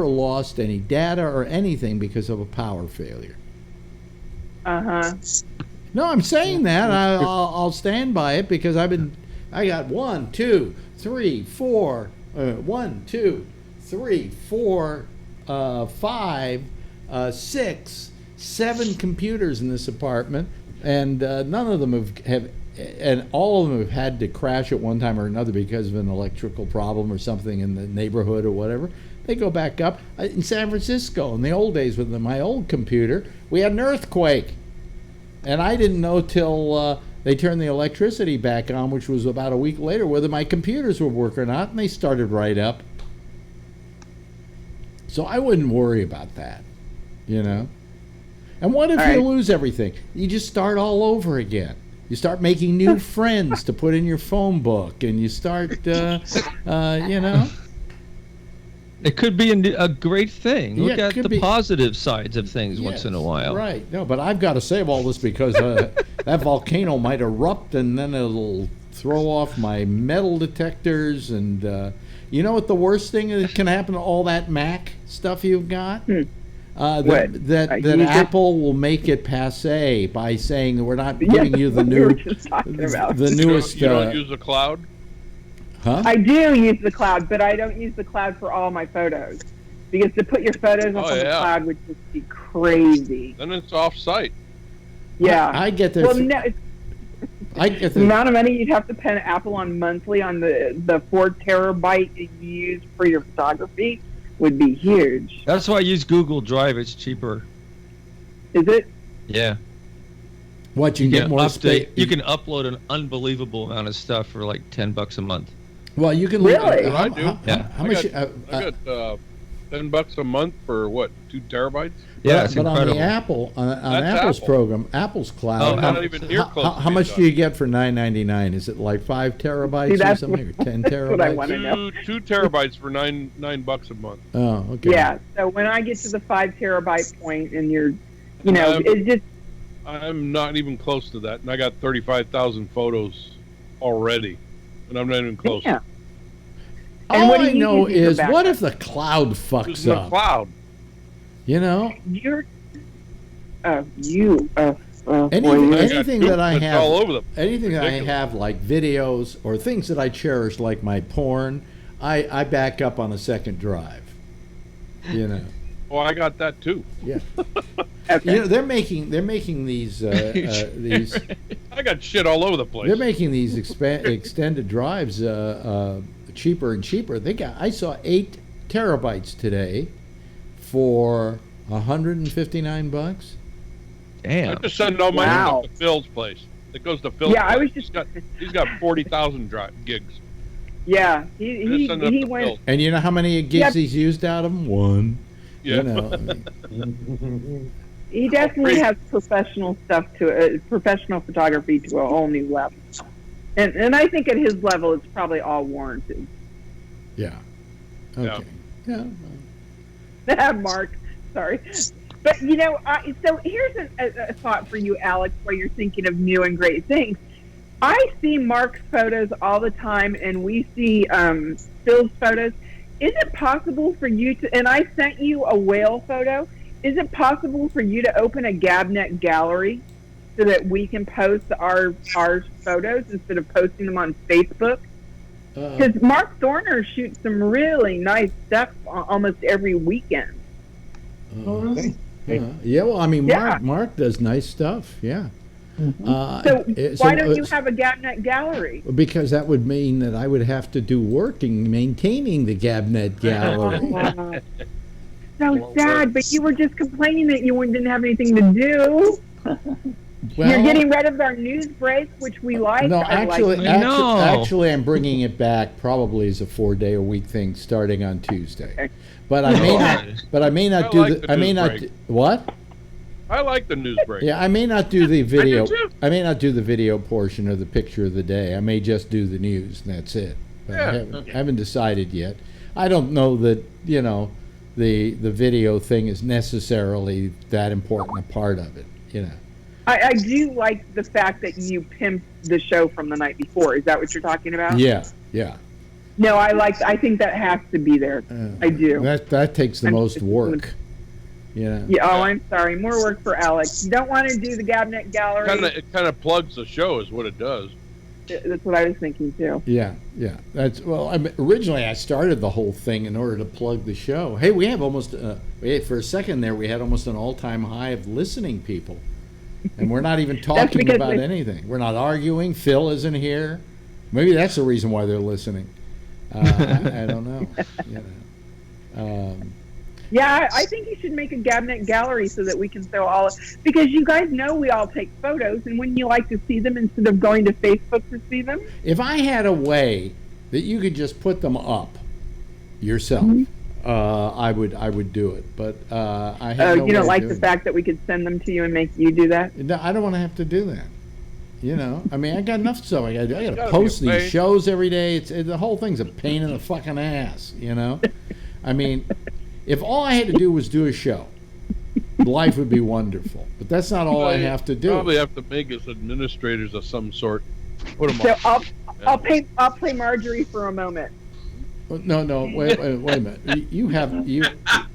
lost any data or anything because of a power failure. No, I'm saying that. I'll stand by it because I got 1, 2, 3, 4, 5, 6, 7 computers in this apartment, and none of them have and all of them have had to crash at one time or another because of an electrical problem or something in the neighborhood or whatever. They go back up. In San Francisco, in the old days with my old computer, we had an earthquake. And I didn't know till they turned the electricity back on, which was about a week later, whether my computers were working or not, and they started right up. So I wouldn't worry about that, And what if you lose everything? You just start all over again. You start making new friends to put in your phone book, and you start, It could be a great thing. Look at the positive sides of things once in a while. Right. No, but I've got to save all this because that volcano might erupt, and then it'll throw off my metal detectors. And you know what the worst thing that can happen to all that Mac stuff you've got? That Apple will make it passe by saying that we're not giving you the newest. You don't use the cloud? Huh? I do use the cloud, but I don't use the cloud for all my photos because to put your photos up on the cloud would just be crazy. Then it's off-site. Yeah, I get there. Well, the amount of money you'd have to pay Apple on monthly on the 4 terabyte you use for your photography would be huge. That's why I use Google Drive. It's cheaper. Is it? Yeah. What, you get more space? You can upload an unbelievable amount of stuff for like $10 a month. Well, you can really. I do. Yeah. How much? I got $10 a month for what? 2 terabytes? Yeah, it's but incredible. on the Apple, on Apple's Apple. program, Apple's cloud. Oh, not even near close to how much being do you get for $9.99? Is it like 5 terabytes or something, or 10 terabytes? What I want to know. 2 terabytes for $9 a month. Oh, okay. Yeah. So when I get to the 5 terabyte point, and you're, you know, it's just. I'm not even close to that, and I got 35,000 photos already, and I'm not even close. Yeah. All I know is, what if the cloud fucks It's the up? cloud. You know? You're. Anything that I have, all over them. anything that I have, like videos or things that I cherish, like my porn, I back up on a second drive. You know. Oh, I got that too. Yeah. Okay. You know, they're making these these. I got shit all over the place. They're making these extended drives cheaper and cheaper. I saw 8 terabytes today for $159. Damn. I just send all my stuff to Phil's place. It goes to Phil's. Yeah, place. I was just. He's got 40,000 gigs. Yeah, he went. And you know how many gigs he's used out of them? 1. Yeah. You know. He definitely has professional stuff professional photography to a whole new level. And I think at his level, it's probably all warranted. Yeah. Okay. Yeah. Mark, sorry. But, you know, so here's a thought for you, Alex, while you're thinking of new and great things. I see Mark's photos all the time, and we see Phil's photos. Is it possible for you to, and I sent you a whale photo, is it possible for you to open a GabNet gallery so that we can post our photos instead of posting them on Facebook? Because Mark Thorner shoots some really nice stuff almost every weekend. Yeah, well, I mean, Mark does nice stuff, yeah. So why don't you have a GabNet gallery? Because that would mean that I would have to do work in maintaining the GabNet gallery. So sad, but you were just complaining that you didn't have anything to do. Well, you're getting rid of our news break, which we like. No, actually, I'm bringing it back probably as a 4-day-a-week thing starting on Tuesday. But I may not. But I may not do the. I may not. What? I like the news break. Yeah, I may not do the video. I do too. I may not do the video portion of the picture of the day. I may just do the news, and that's it. But I haven't decided yet. I don't know that the video thing is necessarily that important a part of it. You know. I do like the fact that you pimped the show from the night before. Is that what you're talking about? Yeah, yeah. No, I think that has to be there. I do. That takes the most work. Yeah. Yeah. Oh, I'm sorry. More work for Alex. You don't want to do the GabNet gallery. It kind of plugs the show, is what it does. That's what I was thinking too. Yeah, yeah. Originally I started the whole thing in order to plug the show. Hey, we have almost for a second there we had almost an all-time high of listening people, and we're not even talking about anything. We're not arguing. Phil isn't here. Maybe that's the reason why they're listening. I don't know. Yeah, I think you should make a GabNet gallery so that we can throw because you guys know we all take photos, and wouldn't you like to see them instead of going to Facebook to see them? If I had a way that you could just put them up yourself, I would do it. But I have no you don't way like of the doing fact that we could send them to you and make you do that? No, I don't want to have to do that. I mean, I got enough stuff I got to do. I got to post these shows every day. The whole thing's a pain in the fucking ass. I mean. If all I had to do was do a show, life would be wonderful. But that's not all I have to do. Probably have to make us administrators of some sort. Put them so I'll play Marjorie for a moment. No, wait a minute.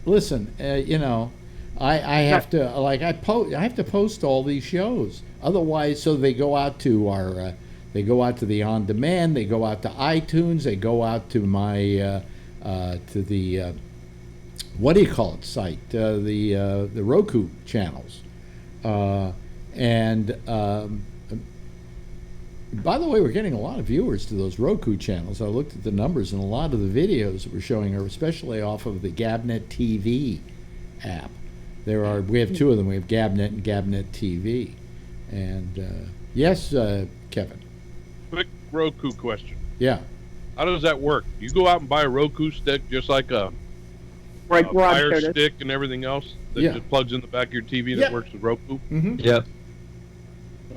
Listen. I have to I have to post all these shows. Otherwise, so they go out to the on demand. They go out to iTunes. They go out to my to the. What do you call it? Site the Roku channels, and by the way, we're getting a lot of viewers to those Roku channels. I looked at the numbers, and a lot of the videos that we're showing are especially off of the GabNet TV app. We have 2 of them. We have GabNet and GabNet TV. And yes, Kevin. Quick Roku question. Yeah. How does that work? You go out and buy a Roku stick just like a Like Rob Fire showed us. Stick and everything else that Yeah. just plugs in the back of your TV Yep. that works with Roku? Mm-hmm. Yep.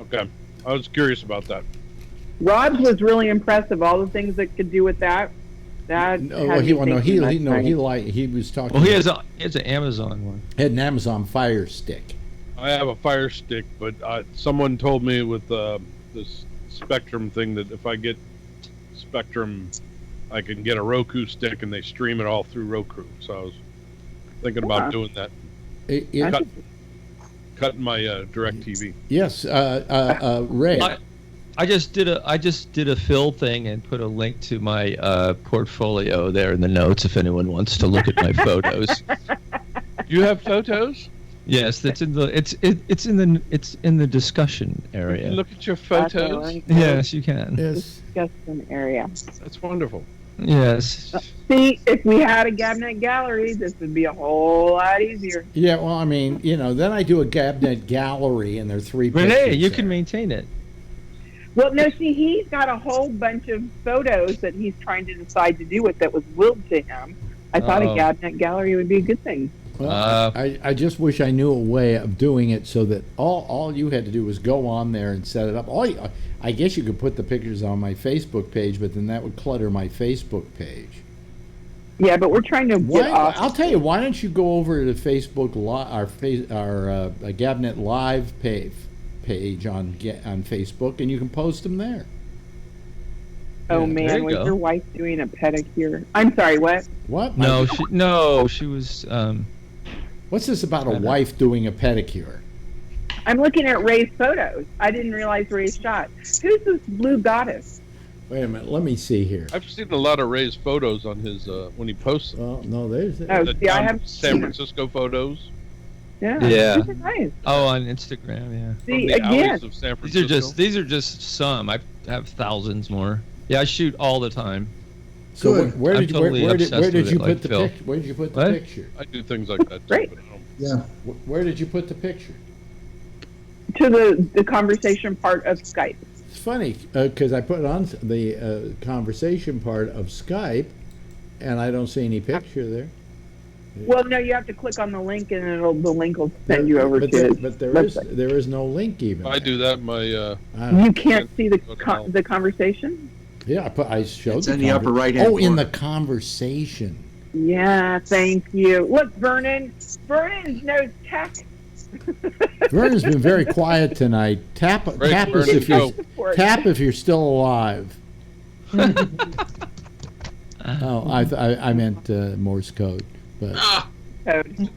Okay. I was curious about that. Rob's was really impressive. All the things that could do with that. That No, had he me was talking. Well, he has an Amazon one. Had an Amazon Fire Stick. I have a Fire Stick, but someone told me with this Spectrum thing that if I get Spectrum, I can get a Roku stick and they stream it all through Roku. So I was thinking about doing that. Cutting my DirecTV. Yes, Ray. I just did a fill thing and put a link to my portfolio there in the notes if anyone wants to look at my photos. You have photos? Yes, it's in the discussion area. You can look at your photos. Right. Yes, you can. Yes. Discussion area. That's wonderful. Yes. See, if we had a GabNet gallery, this would be a whole lot easier. Yeah, well, I mean, then I do a GabNet gallery, and there are 3 pictures. Renee, you there. can maintain it. Well, no, see, he's got a whole bunch of photos that he's trying to decide to do with that was willed to him. I thought a GabNet gallery would be a good thing. Well, I just wish I knew a way of doing it so that all you had to do was go on there and set it up. I guess you could put the pictures on my Facebook page, but then that would clutter my Facebook page. Yeah, but we're trying to get off. I'll tell you, why don't you go over to Facebook, our GabNet Live page on Facebook, and you can post them there. Oh Yeah, man, was your wife doing a pedicure? I'm sorry, what? What? She was. What's this about a wife doing a pedicure? I'm looking at Ray's photos. I didn't realize Ray's shot. Who's this blue goddess? Wait a minute, let me see here. I've seen a lot of Ray's photos on his when he posts them. Well, no, there's I have San Francisco photos. Yeah. Yeah. These are nice. Oh, on Instagram, yeah. See, the again, alleys of San Francisco. These are just some. I have thousands more. Yeah, I shoot all the time. So where did you put the Phil. picture? Where did you put the What? picture? I do things like that. Great. Yeah. Where did you put the picture? to the conversation part of Skype. It's funny because I put it on the conversation part of Skype, and I don't see any picture there. Well, no, you have to click on the link, and the link will send you over but to there, his but there website. there is no link even. I do that. My You can't see the conversation. Yeah, I showed. It's in the upper right-hand Oh, in corner. the conversation. Yeah, thank you. Look, Vernon knows tech. Vernon's been very quiet tonight. Tap us if you're still alive. Oh, I meant Morse code. But Code.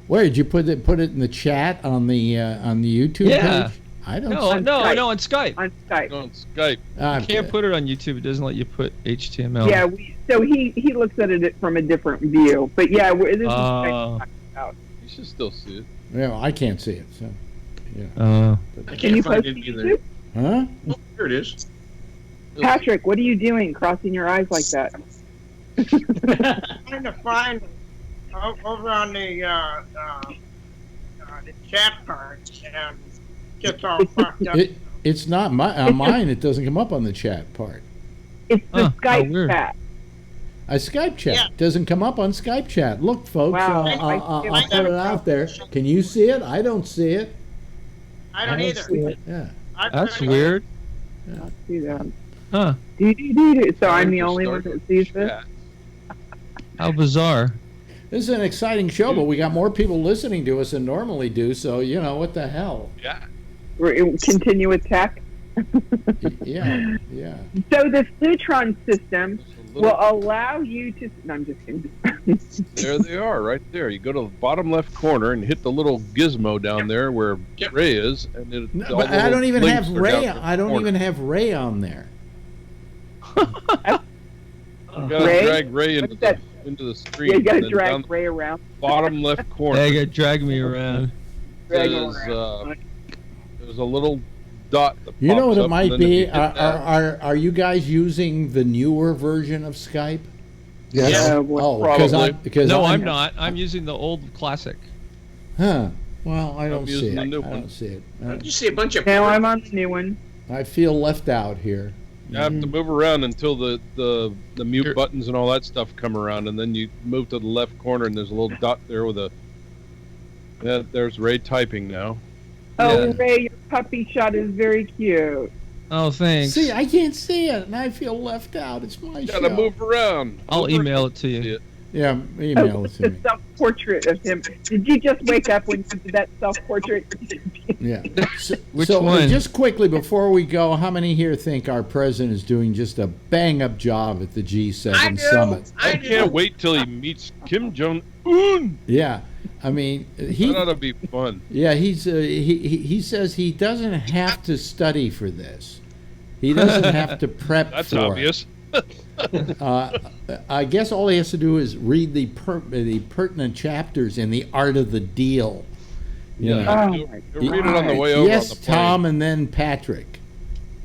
where did you put it? Put it in the chat on the YouTube Yeah. page? I don't. No, see- no, on Skype. On Skype. on Skype. You can't put it on YouTube. It doesn't let you put HTML. Yeah, so he looks at it from a different view. But yeah, this is Oh. You should still see it. Yeah, I can't see it. So, yeah. I Can you can't find post it to either. YouTube? Huh? Oh, here it is. Patrick, what are you doing, crossing your eyes like that? Trying to find over on the chat part and gets all fucked up. It's not on mine. It doesn't come up on the chat part. It's the Huh, how Skype weird. chat. A Skype chat Yeah. doesn't come up on Skype chat. Look, folks, Wow. I'll put it out there. Can you see it? I don't see it. I don't either. see it. Yeah. That's weird. I'll see that. Huh. So I'm the only one that sees this? How bizarre. This is an exciting show, but we got more people listening to us than normally do. So what the hell? Yeah. We'll continue with tech. Yeah. So the Flutron system will allow you to. No, I'm just kidding. There they are, right there. You go to the bottom left corner and hit the little gizmo down there where Ray is, and it. No, all but the I don't even links have are Ray. down there. I don't even have Ray on there. You gotta Ray? drag Ray into What's that? the screen. Yeah, you gotta and then down drag the Ray around. bottom left corner. They got drag me around. Drag him There's, around. there's a little dot that You know pops what it up, might and then if be? you hit that- Are you guys using the newer version of Skype? Yes. Yeah, Probably. because No, I'm I'm not. I'm using the old classic. Huh. Well, I don't see using it. the new I one. don't see it. You see a bunch of. Now I'm on the new one. I feel left out here. You have to move around until the mute buttons and all that stuff come around, and then you move to the left corner, and there's a little dot there with a. Yeah, there's Ray typing now. Oh, Ray, your puppy shot is very cute. Oh, thanks. See, I can't see it, and I feel left out. It's my show. Gotta move around. I'll email it to you. Yeah, email it to me. The self-portrait of him. Did you just wake up when you did that self-portrait? Yeah. Which so one? Just quickly before we go, how many here think our president is doing just a bang-up job at the G7 summit? I can't wait till he meets Kim Jong-un. Yeah. I mean, that ought to be fun. Yeah, he says he doesn't have to study for this. He doesn't have to prep That's for obvious. I guess all he has to do is read the pertinent chapters in The Art of the Deal. You read it on the way over. Yes, on the plane. Tom, and then Patrick.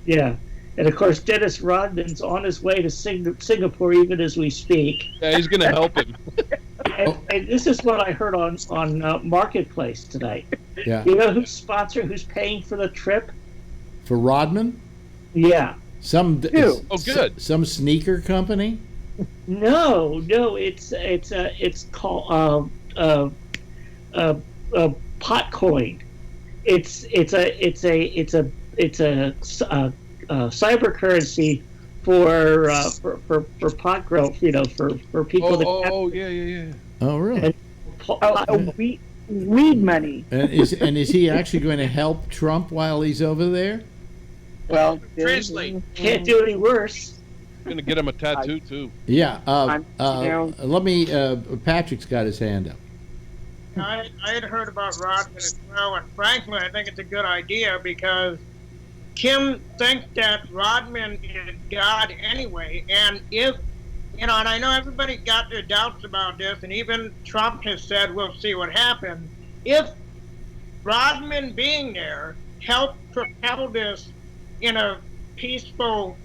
Yeah. And of course, Dennis Rodman's on his way to Singapore even as we speak. Yeah, he's going to help him. And this is what I heard on Marketplace tonight. Yeah. You know who's paying for the trip? For Rodman? Yeah. Good. Some sneaker company? No, it's called Potcoin. It's a cyber currency for pot growth. For people. Yeah. Oh, really? Weed money. And is he actually going to help Trump while he's over there? Well, translate. Can't do any worse. Going to get him a tattoo too. Yeah. Let me. Patrick's got his hand up. I had heard about Rodman as well, and frankly, I think it's a good idea because Kim thinks that Rodman is God anyway, and if, and I know everybody got their doubts about this, and even Trump has said we'll see what happens. If Rodman being there helped propel this in a peaceful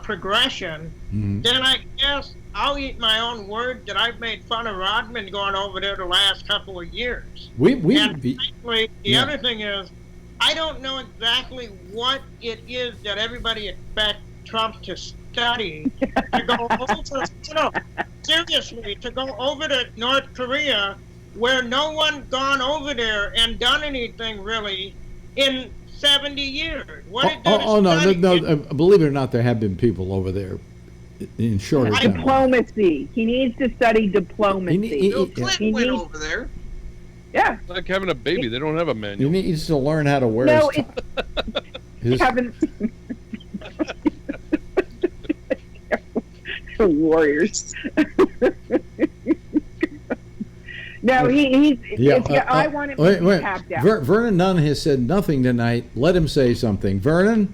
progression, then I guess I'll eat my own word that I've made fun of Rodman going over there the last couple of years. And frankly, the other thing is, I don't know exactly what it is that everybody expects Trump to study to go over. Seriously, to go over to North Korea, where no one gone over there and done anything really in 70 years. No. Believe it or not, there have been people over there in shorter time. Diplomacy. He needs to study diplomacy. Bill Clinton went over there. Yeah. It's like having a baby. They don't have a manual. He needs to learn how to wear his haven't. Warriors. No, I want him to be tapped out. Vernon Nunn has said nothing tonight. Let him say something. Vernon?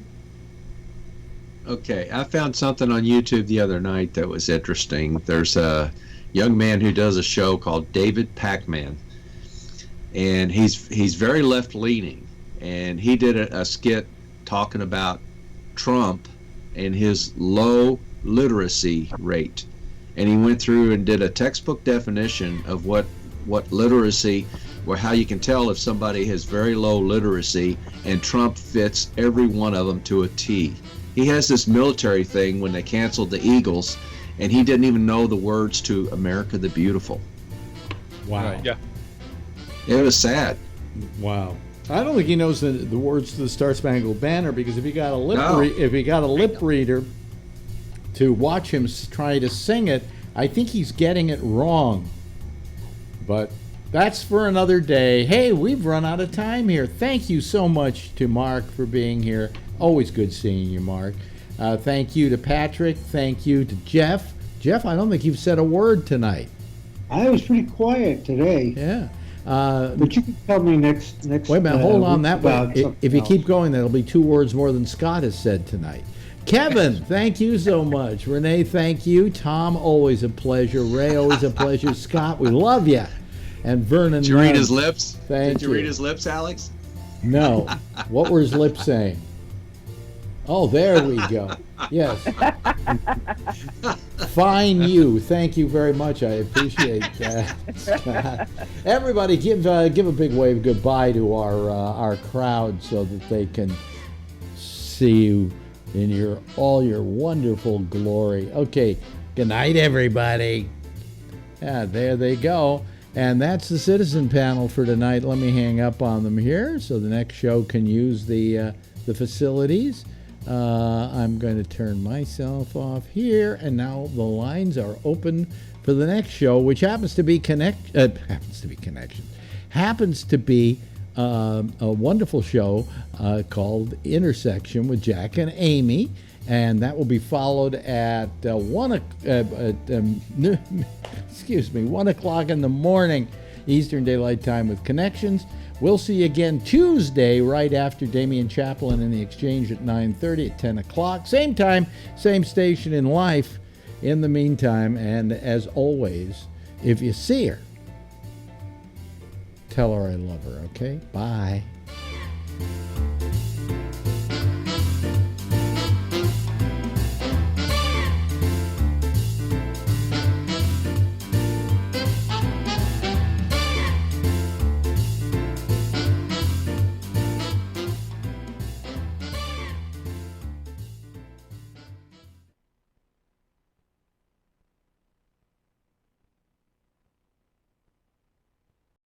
Okay, I found something on YouTube the other night that was interesting. There's a young man who does a show called David Pac-Man, and he's very left-leaning, and he did a skit talking about Trump and his low literacy rate, and he went through and did a textbook definition of what literacy, or how you can tell if somebody has very low literacy, and Trump fits every one of them to a T. He has this military thing when they canceled the Eagles, and he didn't even know the words to America the Beautiful. Wow. Yeah. It was sad. Wow. I don't think he knows the words to the Star Spangled Banner, because if he got a lip reader to watch him try to sing it, I think he's getting it wrong. But that's for another day. Hey, we've run out of time here. Thank you so much to Mark for being here. Always good seeing you, Mark. Thank you to Patrick. Thank you to Jeff. Jeff, I don't think you've said a word tonight. I was pretty quiet today. Yeah. But you can tell me next. Wait a minute. Hold on that way. If you keep going, that'll be 2 words more than Scott has said tonight. Kevin, thank you so much. Renee, thank you. Tom, always a pleasure. Ray, always a pleasure. Scott, we love you. And Vernon. Did you read his lips? Thank you. Did you read his lips, Alex? No. What were his lips saying? Oh, there we go. Yes. Fine you. Thank you very much. I appreciate that. Everybody give a big wave goodbye to our crowd so that they can see in all your wonderful glory. Okay, good night, everybody. Yeah, there they go. And that's the citizen panel for tonight. Let me hang up on them here so the next show can use the facilities. I'm going to turn myself off here, and now the lines are open for the next show, which happens to be a wonderful show called Intersection with Jack and Amy, and that will be followed at 1 o'clock in the morning Eastern Daylight Time with Connections. We'll see you again Tuesday right after Damian Chaplin and the Exchange at 9:30 at 10 o'clock. Same time, same station in life. In the meantime, and as always, if you see her, tell her I love her, okay? Bye.